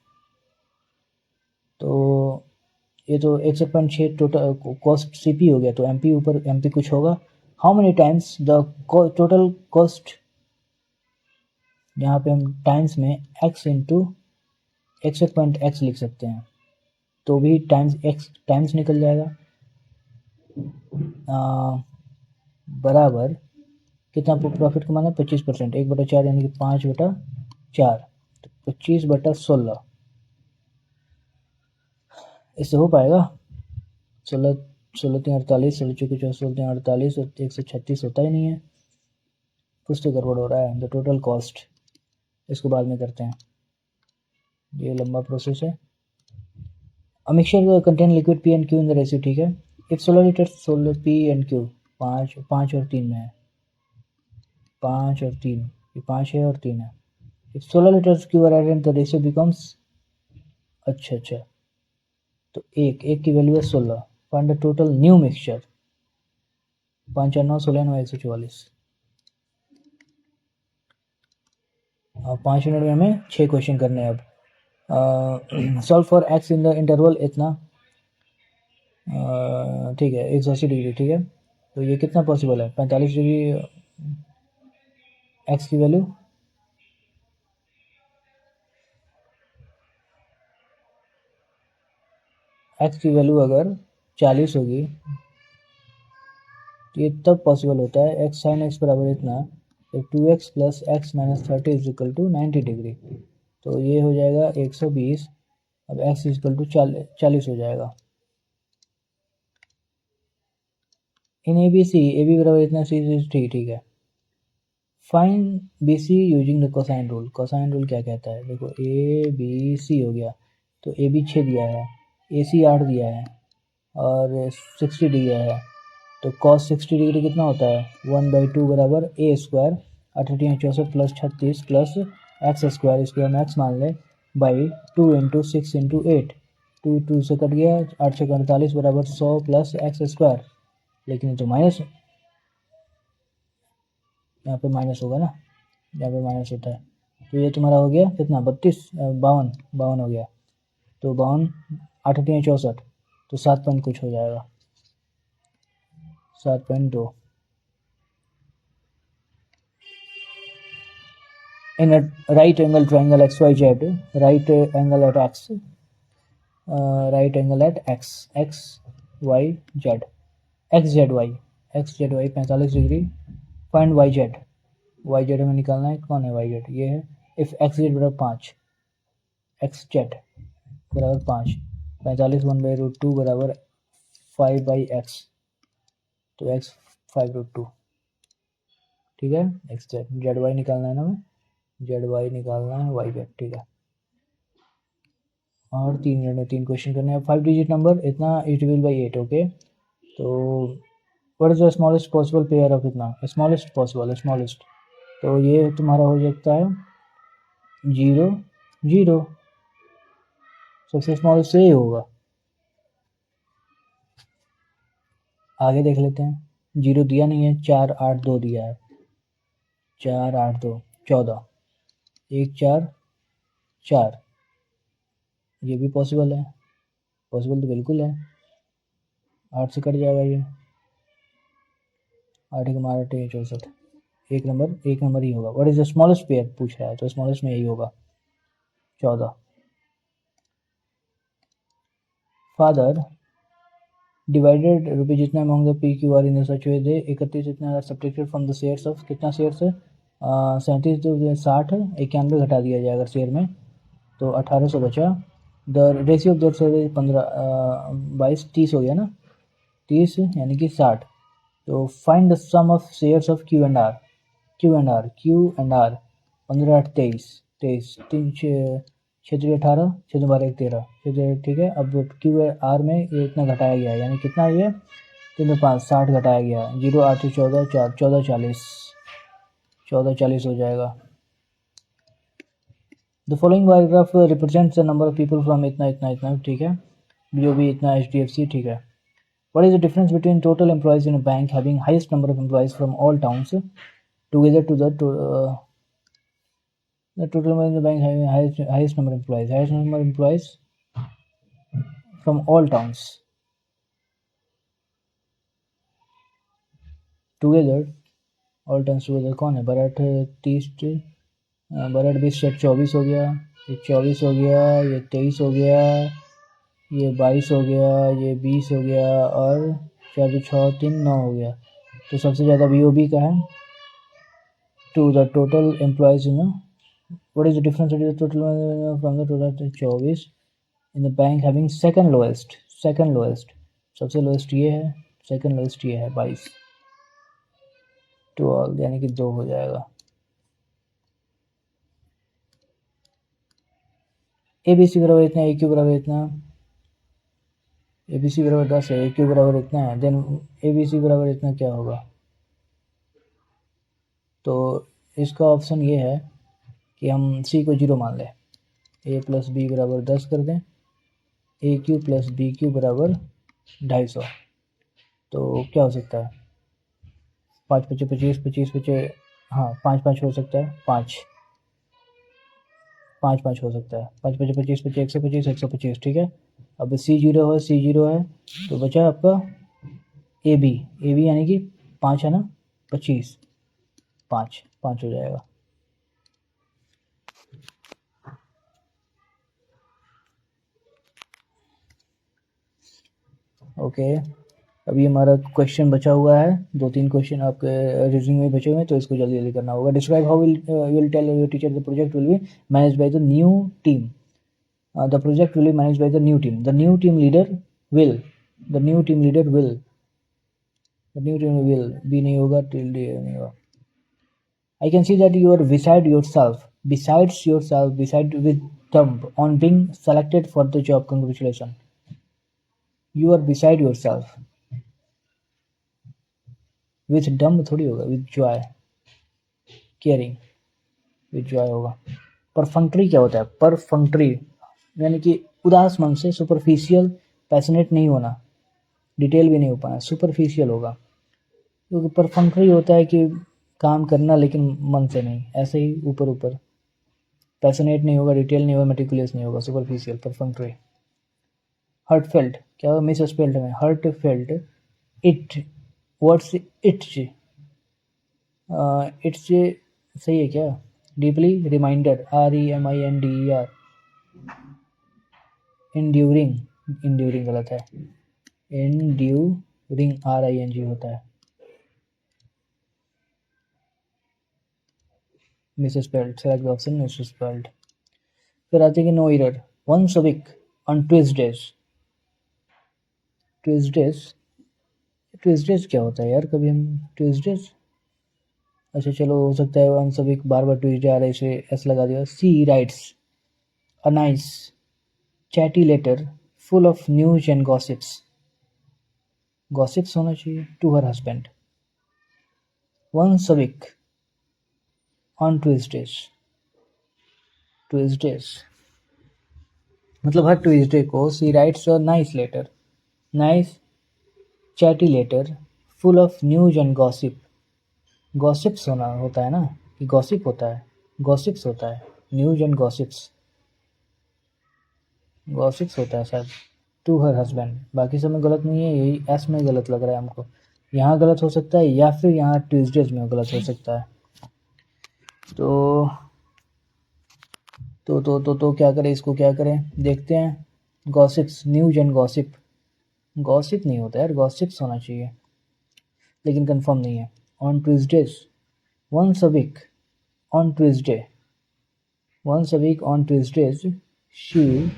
तो ये तो 61.6 टोटल कॉस्ट सीपी हो गया, तो एमपी ऊपर एमपी कुछ होगा। How many times the total cost, यहाँ पे हम टाइम्स में x इंटू 61.x लिख सकते हैं, तो भी टाइम्स निकल जाएगा, बराबर कितना प्रॉफिट कमाना है? 25%, 1/4 यानी कि 5/4, तो 25/16, इससे हो पाएगा? 16 16 3 48, 16 चौके 16 3 48, 136 होता ही नहीं है, कुछ तो गड़बड़ हो रहा है। द टोटल कॉस्ट, इसको बाद में करते हैं, ये लंबा प्रोसेस है। A mixture contain liquid P and Q in the ratio, ठीक है। एक 16 लीटर 16 P and Q, 5 और 3 में है, 5 और 3, ये 5 है और 3 है। If 16 liters Q are added, the ratio becomes, अच्छा, तो एक की वैल्यू है 16, find the total new mixture, 5 और 9 16 9 144, 5 मिनट में हमें 6 क्वेश्चन करने हैं अब। Solve for x in the interval इतना, ठीक है 180 डिग्री, ठीक है। तो ये कितना पॉसिबल है, 45 डिग्री एक्स की वैल्यू, एक्स की वैल्यू अगर 40 होगी तो ये तब पॉसिबल होता है एक्स साइन एक्स बराबर इतना, तो 2x plus x minus 30 is equal to 90 degree. तो ये हो जाएगा 120, अब x इज इक्वल टू 40 हो जाएगा। इन ए बी बराबर इतना, सी ठीक ठीक है। Find B C using the cosine rule. Cosine rule क्या कहता है, देखो ए बी सी हो गया, तो ए बी 6 दिया है, ए सी 8 दिया है और 60 दिया है, तो cos 60 डिग्री कितना होता है 1/2 बराबर a square 6864 plus 36 plus x square, इसको हम एक्स मान लें, बाई 2 इंटू 6 इंटू 8, 2 से कट गया, 8 से 48 बराबर 100 प्लस एक्स स्क्वायर, लेकिन तो माइनस, यहाँ पे माइनस होगा ना, यहाँ पे माइनस होता है। तो ये तुम्हारा हो गया कितना 52 हो गया, तो 52 8 64, तो 7 पॉइंट कुछ हो जाएगा, 7.2। In a right angle triangle XYZ, right angle at x, right angle at x, x y z, x z y, x z y 45 degree, find y z, y z हमें निकालना है, कौन है y z, ये है। If x z बराबर 5, x z बराबर 5, 45 1/√2 बराबर 5/x, तो x 5√2, ठीक है। x z, z y निकालना है ना हमें, जेड वाई निकालना है, वाई जेड, ठीक है। और 3 मिनट में 3 क्वेश्चन करने हैं। 5 डिजिट नंबर इतना इज डिविड बाई 8, ओके। तो what is the smallest possible pair of इतना, स्मॉलेस्ट पॉसिबल, स्मॉलेस्ट, तो ये तुम्हारा हो सकता है 0 0, सबसे स्मॉलेस्ट ये होगा। आगे देख लेते हैं, 0 दिया नहीं है, 4 8 2 दिया है, 4 8 2 14, 1 4 4, ये भी पॉसिबल है, पॉसिबल तो बिल्कुल है, 8 से कट जाएगा ये, 8 के मारे 8 64, एक नंबर ही होगा। What is the smallest pair पूछ रहा है, तो स्मॉलेस्ट में यही होगा 14। फादर डिवाइडेड रुपये जितना amount the P Q R in such way they 31 इतना subtracted from the shares of, कितना शेयर्स है 37, तो 60 है, 91 घटा दिया जाए अगर शेयर में, तो 1800 बचा। The ratio of the share 15 22 30 हो गया ना, 30 यानी कि 60। तो find the sum of shares of Q and R, Q and R 15 8 23 23 3 6 18 6 12 13 ठीक है। अब क्यू आर में ये इतना घटाया गया है, यानी कितना ये 3 5 60 घटाया गया, 0 8 14 4 14 40, 14 40 हो जाएगा। The following paragraph represents the number of people from इतना इतना इतना, ठीक है, जो भी इतना HDFC, ठीक है। What is the difference between total employees in a bank having highest number of employees from all towns together to the total employees in the bank having highest number of employees from all towns together, all towns together कौन है, बराठ 30, बराठ 20 24 हो गया, ये 24 हो गया, ये 23 हो गया, ये 22 हो गया, ये 20 हो गया, और 4 6 3 9 हो गया। तो सबसे ज़्यादा BOB का है to the total employees in a, what is the difference between the total from the total 24 in the bank having second lowest, सबसे लोएस्ट ये है, सेकंड लोएस्ट ये है 22, 12 यानी कि 2 हो जाएगा। ABC बराबर इतना, AQ बराबर इतना, ABC बराबर 10 है, AQ बराबर इतना है, देन ABC बराबर इतना क्या होगा, तो इसका ऑप्शन ये है कि हम C को 0 मान लें, A प्लस B बराबर 10 कर दें, AQ प्लस BQ बराबर 250, तो क्या हो सकता है 5 25 25 25, हाँ 5 5 हो सकता है, 5 5 5 हो सकता है, 5 5 25 25 125 125, ठीक है। अब C0 है तो बचा आपका AB यानी कि 5 है ना, 25, 5 5 हो जाएगा। ओके, अभी हमारा क्वेश्चन बचा हुआ है, 2-3 क्वेश्चन आपके रीजनिंग में बचे हुए हैं, तो इसको जल्दी जल्दी करना होगा। Describe how will tell your teacher the project will be manage by the new team. The project will be manage by the new team. The new team leader will भी नहीं होगा, टिल नहीं होगा। I can see that you are beside yourself with thumb on being selected for the job. Congratulations. You are beside yourself with dumb थोड़ी होगा, with joy, caring, with joy होगा। परफंक्टरी क्या होता है? परफंक्टरी यानी कि उदास मन से, सुपरफिशियल, पैशनेट नहीं होना, डिटेल भी नहीं हो पाना, सुपरफिशियल होगा। क्योंकि परफंक्टरी होता है कि काम करना लेकिन मन से नहीं, ऐसे ही ऊपर ऊपर। पैशनेट नहीं होगा, डिटेल नहीं होगा, मेटिकुलस नहीं होगा, सुपरफिशियल, परफंक्टरी। हर्टफेल्ट क्या होगा? मिस स्पेल्ड में heartfelt. It, what's it's? It's सही है क्या? Deeply reminder, REMINDER। इंड्यूरिंग गलत है, इंड्यूरिंग RING होता है। Misspelled, select the option misspelled. फिर आते हैं कि no error, once a week on Tuesdays. Tuesdays क्या होता है यार? कभी हम ट्यूसडेज, अच्छा चलो हो सकता है वंस अ वीक, बार बार ट्यूसडे आ रहा है इसे एस लगा दिया। She writes a nice chatty letter full of news and gossips होना चाहिए, to her husband. Once a week on Tuesdays मतलब हर ट्यूसडे को she writes a nice chatty letter full of news and gossips होता है ना, कि gossip होता है, गॉसिप्स होता है, न्यूज एंड गॉसिप्स होता है शायद। टू हर हस्बैंड, बाकी सब में गलत नहीं है, यही एस में गलत लग रहा है हमको। यहाँ गलत हो सकता है या फिर यहाँ ट्यूसडेज में गलत हो सकता है। तो क्या करें, इसको क्या करें देखते हैं। गॉसिप्स, न्यूज एंड गॉसिप नहीं होता यार, गॉसिप्स होना चाहिए, लेकिन कंफर्म नहीं है। On Tuesdays, once a week on Tuesdays she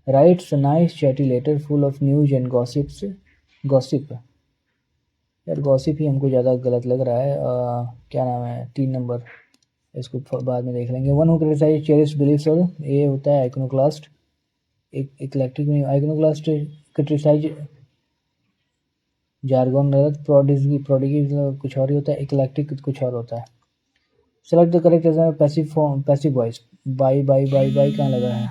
writes a nice chatty letter full of news and gossip यार, गॉसिप ही हमको ज़्यादा गलत लग रहा है। क्या नाम है, 3 नंबर, इसको बाद में देख लेंगे। One who criticise cherish beliefs, और ये होता है आइकोनोक्लास्ट। इक्लेक्टिक में आइकोनोक्लास्ट क्रिटिसाइज, जार्गन गलत। प्रोडिगी कुछ और ही होता है, इक्लेक्टिक कुछ और होता है। Select the correct answer, passive form, passive voice. By कहाँ लगा है?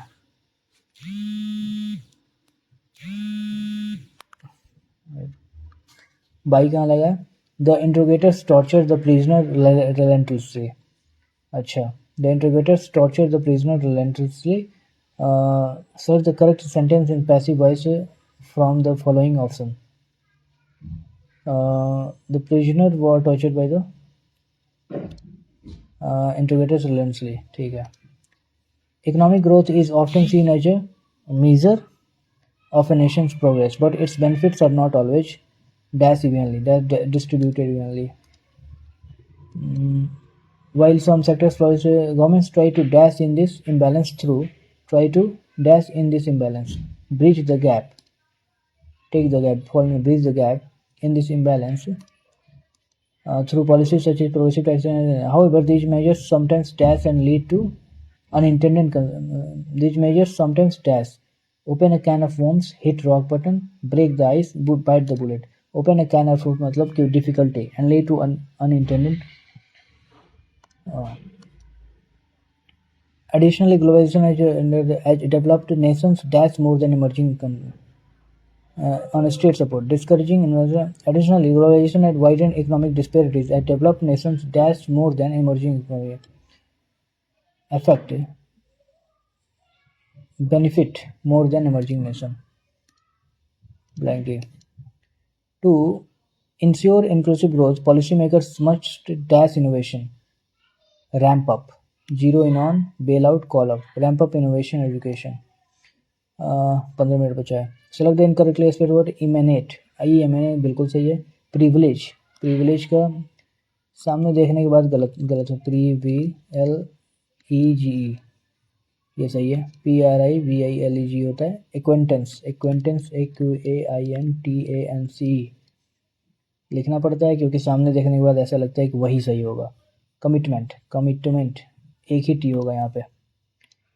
बाई कहाँ लगा है? The interrogators torture the prisoner relentlessly। अच्छा, the interrogators torture the prisoner relentlessly। Search the correct sentence in passive voice from the following option। The prisoner was tortured by the interrogators relentlessly, ठीक है। Economic growth is often seen as a measure of a nation's progress, but its benefits are not always distributed evenly. While some sectors flourish, governments try to dash in this imbalance, bridge the gap, bridge the gap in this imbalance through policies such as progressive taxation. However, these measures sometimes dash and lead to unintended open a can of worms, hit rock bottom, break the ice, bite the bullet. Open a can of fruit मतलब कि difficulty and lead to unintended. Additionally, globalization has developed nations dash more than emerging on state support, discouraging innovation. Additionally, globalization has widened economic disparities as developed nations dash more than emerging economic effect. benefit more than emerging nation. Blank D. To ensure inclusive growth, policymakers must dash innovation, ramp up, zero in on, bail out, call up, ramp up innovation, education. 15 minute बचा है. Select the incorrectly spelled word emanate. emanate बिल्कुल सही है. Privilege, privilege का सामने देखने के बाद गलत है. PRIVILEGE ये सही है. PRIVILEG होता है. एक्वेंटेंस, एक्वेंटेंस AQAINTANCE लिखना पड़ता है क्योंकि सामने देखने के बाद ऐसा लगता है कि वही सही होगा. कमिटमेंट, कमिटमेंट एक ही टी होगा यहाँ पे.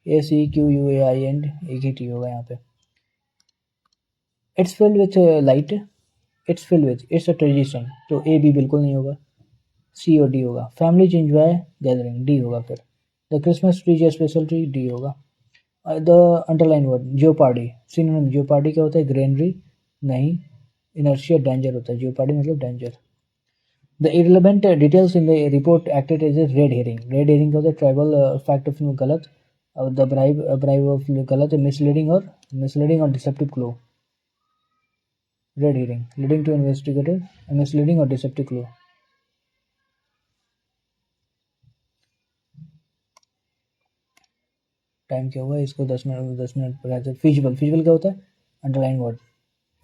ACQUAIN एक ही टी होगा यहाँ पे. It's filled with light, it's filled with, it's a tradition, तो A B बिल्कुल नहीं होगा. C और D होगा. फैमिलीज एंजॉय गैदरिंग, D होगा. फिर the Christmas tree is special tree, D होगा. The underline word jeopardy, synonym jeopardy क्या होता है? ग्रेनरी नहीं. इनर्शिया डेंजर होता है. जियोपार्डी मतलब danger. The irrelevant details in the report acted as a red herring, red herring का होता है ट्राइबल फैक्ट ऑफ गलत. द ब्राइब ऑफ गलत. मिसलीडिंग और deceptive clue. Red herring leading to investigated, misleading और डिसेप्टिव क्लू. टाइम क्या हुआ इसको? 10 मिनट पर रहते. फिजिबल, फिजिबल क्या होता है? Underline word.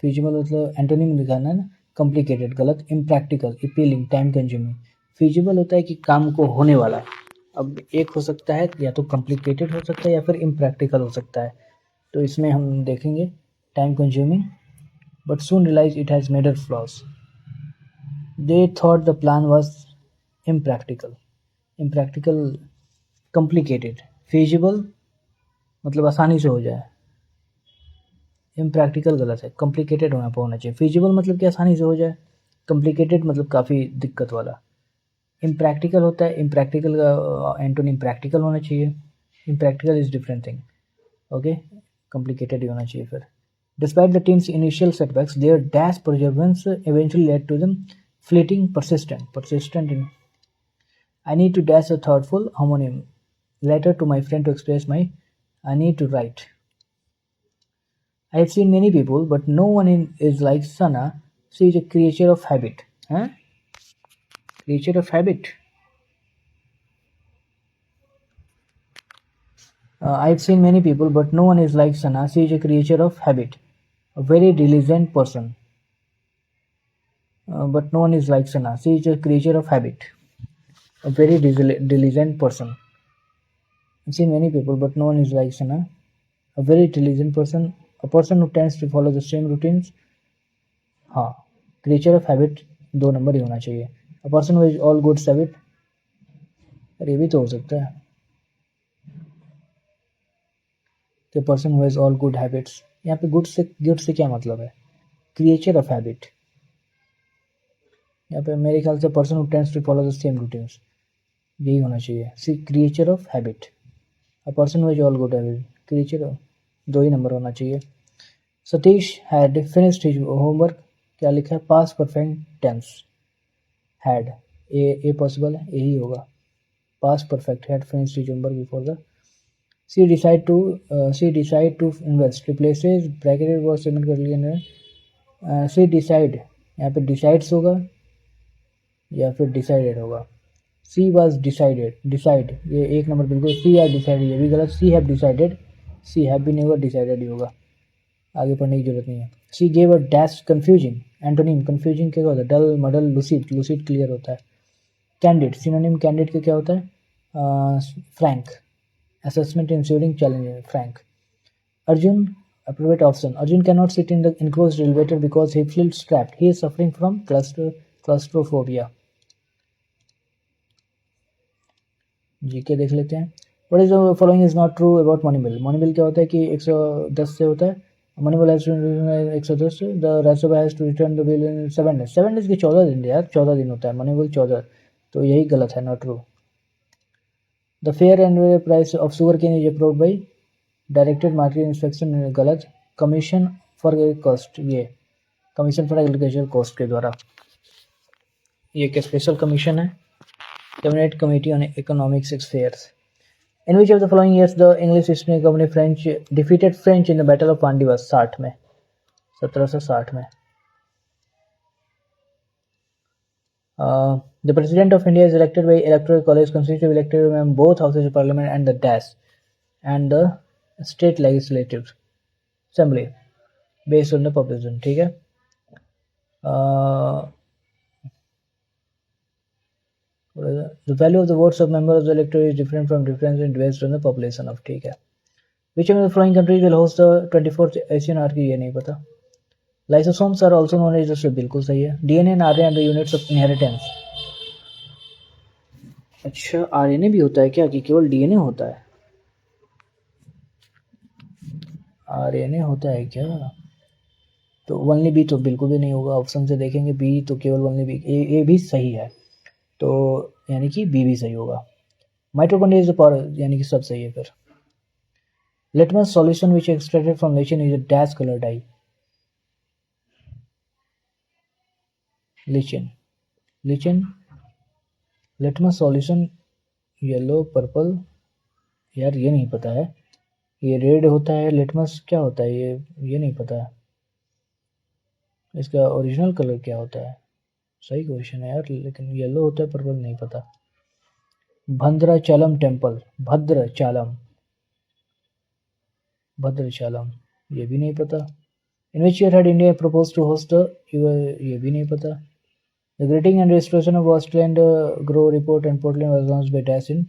फिजिबल मतलब एंटोनिम दिखाना है ना. कॉम्प्लिकेटेड गलत. Impractical, appealing, time consuming. Feasible होता है कि काम को होने वाला. अब एक हो सकता है या तो कॉम्प्लिकेटेड हो सकता है या फिर इम्प्रैक्टिकल हो सकता है. तो इसमें हम देखेंगे time consuming, but soon realise it has major flaws. They thought the plan was impractical, impractical complicated. Feasible मतलब आसानी से हो जाए. इम्प्रैक्टिकल गलत है. कॉम्प्लिकेटेड होना चाहिए. फिजिबल मतलब कि आसानी से हो जाए. कॉम्प्लिकेटेड मतलब काफ़ी दिक्कत वाला. इम्प्रैक्टिकल होता है, इम्प्रैक्टिकल का एंटोनिम प्रैक्टिकल होना चाहिए. Impractical is different thing. Okay, complicated ही होना चाहिए. फिर despite the team's initial setbacks their dash perseverance eventually led to them fleeting persistent in I need to dash a thoughtful homonym letter to my friend to express my I need to write. I have seen many people, but no one is like Sana. She is a creature of habit. Huh? Creature of habit. I have seen many people, but no one is like Sana. She is a creature of habit. A very diligent person. But no one is like Sana. She is a creature of habit. A very diligent person. I've seen many people, but no one is like Sana. A very diligent person. A person who tends to follow the same routines. हाँ, creature of habit 2 number ही होना चाहिए. A person who is all goods habit. अरे ये भी तो हो सकता है कि person who has all good habits. यहाँ पे good से क्या मतलब है? Creature of habit. यहाँ पे मेरे ख्याल से person who tends to follow the same routines यही होना चाहिए. See, creature of habit. A person who has all good habit. Creature of 2 he number होना चाहिए. Satish had finished his homework. क्या लिखा है? Past perfect tense. Had. A possible है, यही होगा. Past perfect. Had finished his homework before the. She decided to invest. Replaces bracketed word statement कर लिया. She decide. यहाँ पे decides होगा या फिर decided होगा. She was decided. Decide ये 1 नंबर बिल्कुल. She had decided ये भी गलत. She have decided. She have भी नहीं होगा, decided ही होगा. आगे पढ़ने की जरूरत नहीं है. She gave a dash confusing. Antonym confusing क्या होता है? Dull, muddle, lucid clear होता है. Candid synonym candid का क्या होता है? Frank. Assessment ensuing challenging. Frank. Arjun appropriate option. Arjun cannot sit in the enclosed elevator because he feels trapped. He is suffering from claustrophobia. GK देख लेते हैं. What is the following is not true about Moneyball? Moneyball क्या होता है कि 110 से होता है. Moneyball has to return 110. The Rasoba has to return the bill in 7 days. 7 days के 14 दिन यार, 14 दिन होता है. Moneyball 14, तो यही गलत है, not true. The fair and price of sugarcane is approved by directed market inspection गलत. कमीशन फॉर कॉस्ट, ये कमीशन फॉर एग्रीकल्चर कॉस्ट के द्वारा. ये एक स्पेशल कमीशन है. Cabinet committee on economics affairs. In which of the following years the English East India Company French defeated French in the battle of Wandiwash? 60 में, 1760 में. The President of India is elected by Electoral College consisting of elected members both houses of Parliament and the DAS and the State Legislative Assembly based on the population. ठीक है. The value of the votes of members of the electorate is different from different based on the population of. ठीक है. Which of the following countries will host the 24th Asian Arctic? ये नहीं पता. Lysosomes are also known as the बिल्कुल सही है. DNA and RNA are the units of inheritance. अच्छा, RNA भी होता है क्या कि केवल DNA होता है? RNA होता है क्या? तो ओनली बी तो बिल्कुल भी नहीं होगा. ऑप्शन से देखेंगे बी तो केवल ओनली बी. ए भी सही है, तो यानी कि बी भी सही होगा. माइटोकॉन्ड्रिया इज द पावर, यानी कि सब सही है फिर. Litmus solution which extracted from lichen is a dash colour dye. Lichen litmus solution yellow purple, यार ये नहीं पता है. ये रेड होता है, लिटमस क्या होता है ये नहीं पता है. इसका ओरिजिनल कलर क्या होता है? सही क्वेश्चन है यार, लेकिन येलो होता है, पर्पल नहीं पता. भद्राचलम टेम्पल, भद्राचलम ये भी नहीं पता. In which year had India propose to host, ये भी नहीं पता. The greeting and restoration of wasteland grow report and portland was launched by dash in.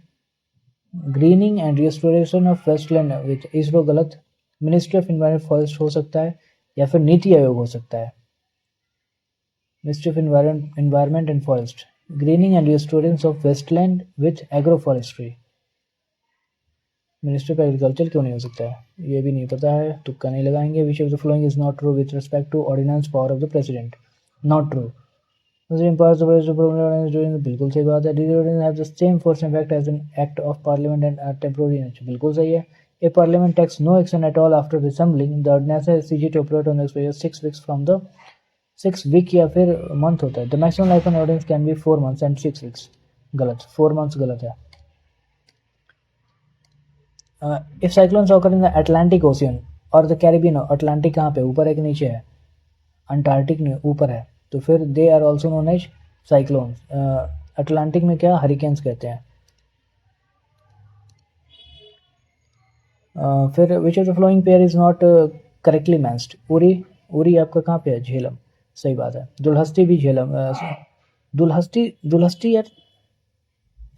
Greening and restoration of wasteland with ISRO गलत. मिनिस्ट्री ऑफ एनवायरमेंट फॉरेस्ट हो सकता है, या फिर नीति आयोग हो सकता है. Ministry of Environment and Forest. Greening and Restoration of Westland with Agroforestry. Ministry of Agriculture क्यों नहीं हो सकता है? ये भी नहीं पता है, तुक्का नहीं लगाएंगे. Which of the following is not true with respect to ordinance power of the president? Not true. Considering powers of the president during बिल्कुल सही बात है. These ordinances have the same force and effect as an act of parliament and are temporary nature. बिल्कुल सही है. A parliament takes no action at all after assembling. The ordinance is easy to operate on the expiry of 6 weeks from the 6 week या फिर month होता है. The maximum life on audience can be 4 months and 6 weeks. गलत, 4 months गलत है. If cyclones occur in the Atlantic ocean और the Caribbean, Atlantic कहाँ पे, ऊपर है कि नीचे है? अंटार्कटिक में ऊपर है, तो फिर they are also known as cyclones. Atlantic में क्या, हरिकेन्स कहते हैं. फिर which of the following pair is not correctly matched? उरी आपका कहाँ पे है? झेलम, सही बात है. दुल्हस्ती भी झेलम, दुल्हस्ती यार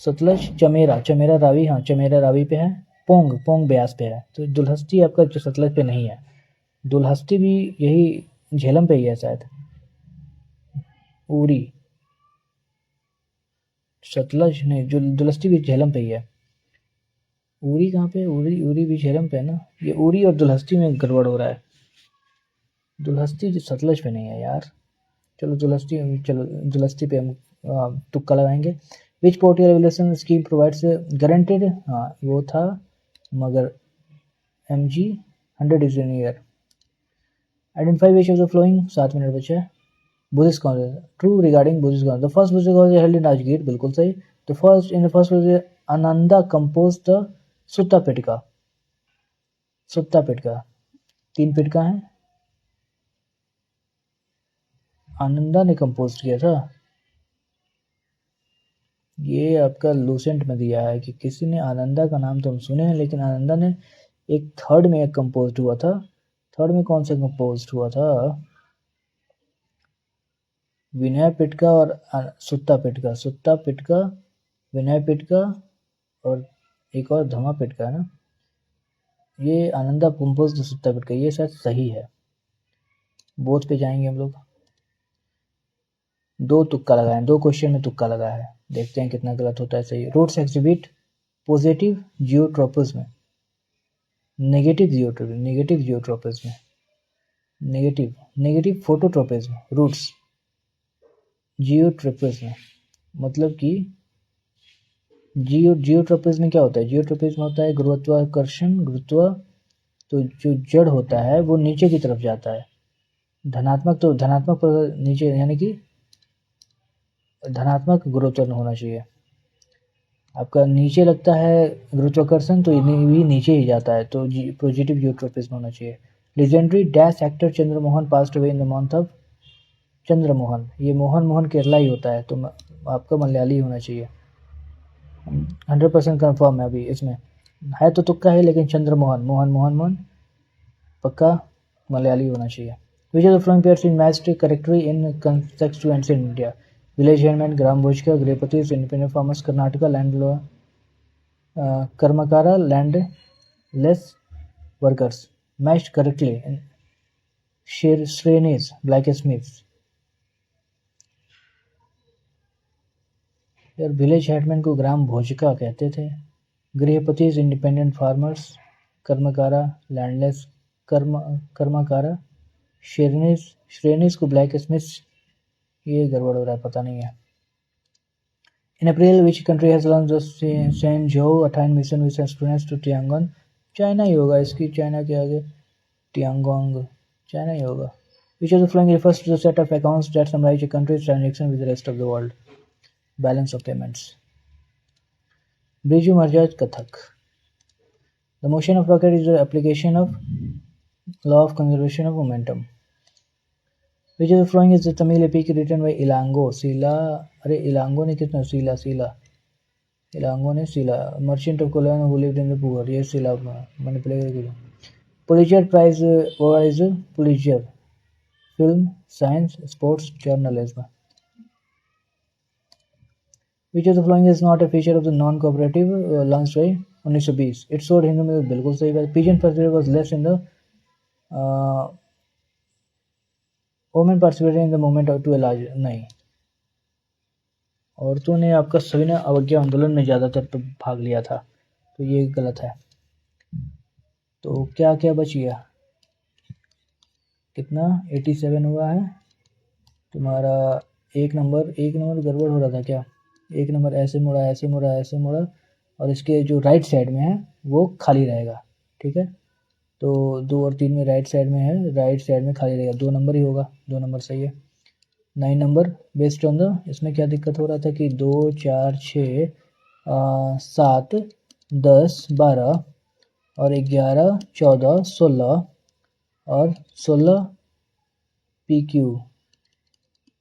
सतलज. चमेरा रावी, हाँ चमेरा रावी पे है. पोंग ब्यास पे है. तो दुल्हस्ती आपका जो सतलज पे नहीं है. दुल्हस्ती भी यही झेलम पे ही है शायद. उरी सतलज नहीं, दुल्हस्ती भी झेलम पे ही है. उरी कहाँ पे? उरी भी झेलम पे है ना. ये उरी और दुल्हस्ती में गड़बड़ हो रहा है. दुल्हस्ती सतलज पे नहीं है यार. चलो दुल्हस्ती पे हम तुक्का लगाएंगे. Which partial revolution scheme provides guaranteed, हाँ वो था मगर MG 100 is in year. Identify which of the following, 7 minute बचे. Buddhist college, true regarding Buddhist college. The first Buddhist college held in Rajgir, बिल्कुल सही. The first Ananda compose the Sutta Pitaka. 3 Pitaka है, आनंदा ने compose किया था. ये आपका लूसेंट में दिया है कि किसी ने आनंदा का नाम तो हम सुने हैं, लेकिन आनंदा ने एक थर्ड में कंपोज हुआ था. थर्ड में कौन सा कंपोज हुआ था? विनय पिटका और सुत्ता पिटका, विनय पिटका और एक और धमा पिटका है ना. ये आनंदा कंपोज सुत्ता पिटका, ये शायद सही है. बोथ पे जाएंगे हम लोग. 2 तुक्का लगाए, 2 क्वेश्चन में तुक्का लगा है. देखते हैं कितना गलत होता है सही. Roots exhibit positive geotropism, negative geotropism, negative phototropism. Roots geotropism मतलब कि जियोट्रोपिज्म क्या होता है? जियोट्रोपिज्म होता है गुरुत्वाकर्षण, तो जो जड़ होता है वो नीचे की तरफ जाता है. धनात्मक पर नीचे, यानी कि धनात्मक गुरुत्वाकर्षण होना चाहिए. आपका नीचे लगता है गुरुत्वाकर्षण तो ये भी नीचे ही जाता है, तो पॉजिटिव जियोट्रॉपिज्म होना चाहिए। Legendary dash actor Chandramohan passed away in the month of Chandramohan, ये मोहन केरला ही होता है, तो आपका मलयाली होना चाहिए। 100% कन्फर्म है अभी इसमें, है तो तुक्का है, लेकिन चंद्रमोहन मोहन पक्का मलयाली होना चाहिए। Which of the following pairs in matched correctly in constituency in India? Village handman, grama bhojaka, grihapatis, independent farmers, Karnataka, land karmakara, landless workers. Matched correctly shrenis, blacksmiths. यार विलेज हेडमैन को ग्राम भोजका कहते थे, grihapatis independent farmers, karmakara landless karmakara, shrenis को ब्लैक स्मिथ्स। ये गड़बड़ हो रहा है, पता नहीं है। In April which country has launch the Shenzhou eighteen mission which astronauts to Tiangong? China ही होगा, इसकी चाइना के आगे टियांगोंग, चाइना ही होगा। Which of the following refers to the set of accounts that summarize a country's transaction with the rest of the world? Balance of payments. Biju Maharaja Kathak. The motion of rocket is the application of law of conservation of momentum. Which of the following is the Tamil epic written by Ilango? Sila, अरे इलांगो ने कितना सीला इलांगो ने सीला। Merchant of Colon who lived in the poor, ये सीला मैंने play किया। Pulitzer Prize, what is Pulitzer? Film, science, sports, journalism. Which of the following is not a feature of the non-cooperative launched by 1920? It showed Hindu में बिल्कुल सही बात। Pigeon perseverance was less in the women participated in the movement to a large, नहीं। औरतों ने आपका सभी ने अवज्ञा आंदोलन में ज़्यादातर भाग लिया था, तो ये गलत है। तो क्या क्या बच गया, कितना 87 हुआ है तुम्हारा। एक नंबर गड़बड़ हो रहा था क्या? एक नंबर ऐसे मुड़ा और इसके जो राइट साइड में है वो खाली रहेगा, ठीक है। तो 2 और 3 में राइट साइड में है, राइट साइड में खाली रहेगा, 2 नंबर ही होगा, 2 नंबर सही है। 9 नंबर बेस्ड ऑन द, इसमें क्या दिक्कत हो रहा था कि 2 4 6 7 10 12 और 11 14 16 और 16 PQ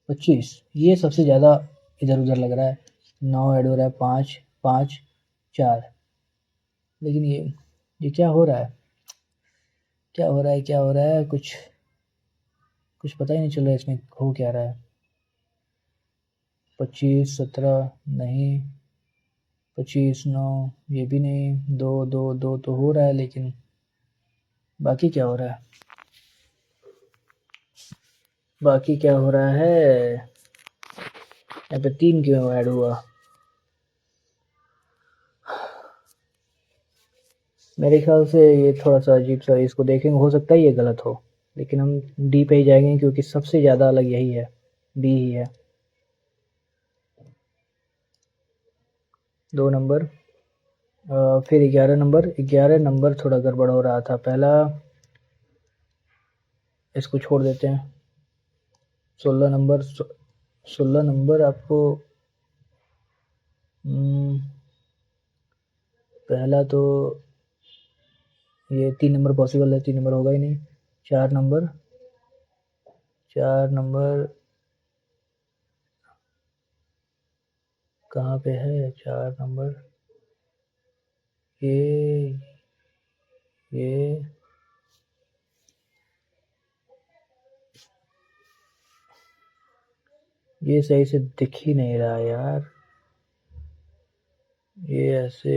25, ये सबसे ज़्यादा इधर उधर लग रहा है। 9 ऐड हो रहा है, 5 5 4, लेकिन ये क्या हो रहा है, कुछ पता ही नहीं चल रहा है इसमें हो क्या रहा है। 25 17 नहीं, 25 9 ये भी नहीं, 2 2 2 तो हो रहा है, लेकिन बाकी क्या हो रहा है, यहाँ पे 3 क्यों ऐड हुआ? मेरे ख्याल से ये थोड़ा सा अजीब सा, इसको देखेंगे, हो सकता है ये गलत हो, लेकिन हम डी पे ही जाएंगे क्योंकि सबसे ज़्यादा अलग यही है, डी ही है। 2 नंबर फिर 11 नंबर थोड़ा गड़बड़ हो रहा था। पहला इसको छोड़ देते हैं। 16 नंबर आपको पहला तो ये 3 नंबर पॉसिबल है, 3 नंबर होगा ही नहीं। 4 नंबर कहाँ पे है? 4 नंबर ये सही से दिख ही नहीं रहा यार, ये ऐसे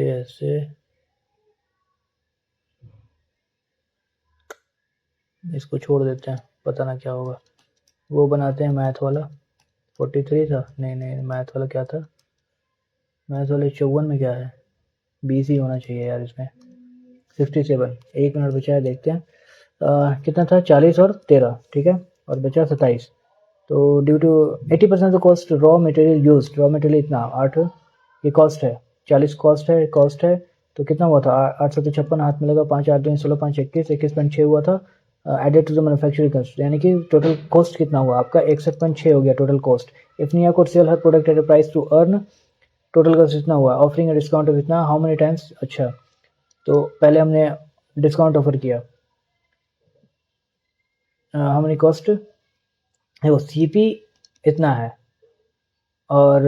इसको छोड़ देते हैं, पता ना क्या होगा। वो बनाते हैं मैथ वाला, 43 था, नहीं मैथ वाला क्या था, मैथ वाले 54 में क्या है, 20 ही होना चाहिए यार इसमें। 67, 1 मिनट बचा है, देखते हैं कितना था, 40 और 13, ठीक है, और बचा 27। तो due to 80% of cost raw material use, raw material इतना 8 ये कॉस्ट है, 40 कॉस्ट है, तो कितना हुआ था 856 हाथ में लगा, 5 8 2 16 5 21.6 हुआ था added to the manufacturing cost, यानी कि टोटल कॉस्ट कितना हुआ आपका 61.6 हो गया total cost. If Nia could sell her product at a price to earn total cost इतना हुआ, ऑफरिंग डिस्काउंट ऑफ इतना, हाउ मेनी टाइम्स। अच्छा तो पहले हमने डिस्काउंट ऑफर किया, हाउ मेनी कॉस्ट है वो, सीपी इतना है और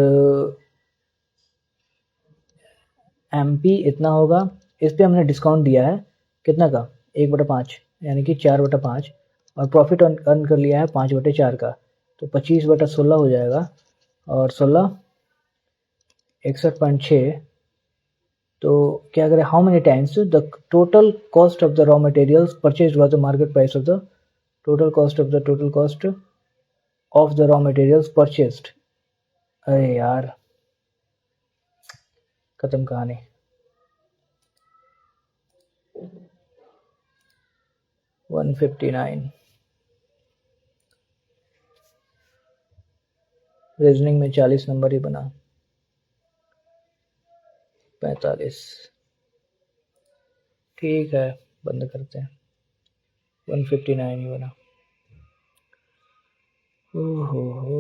एमपी इतना होगा। इस पे हमने डिस्काउंट दिया है कितना का, 1/5 यानी कि 4/5, और प्रॉफिट अर्न कर लिया है 5/4 का, तो 25/16 हो जाएगा, और 16 61.6। तो क्या करें, how many times the total cost of the raw materials purchase was the market price of the total cost of the raw materials purchased. अरे यार खत्म कहानी। $159। रीजनिंग में 40 नंबर ही बना, 45। ठीक है बंद करते हैं, 159 ही बना। ओहो हो।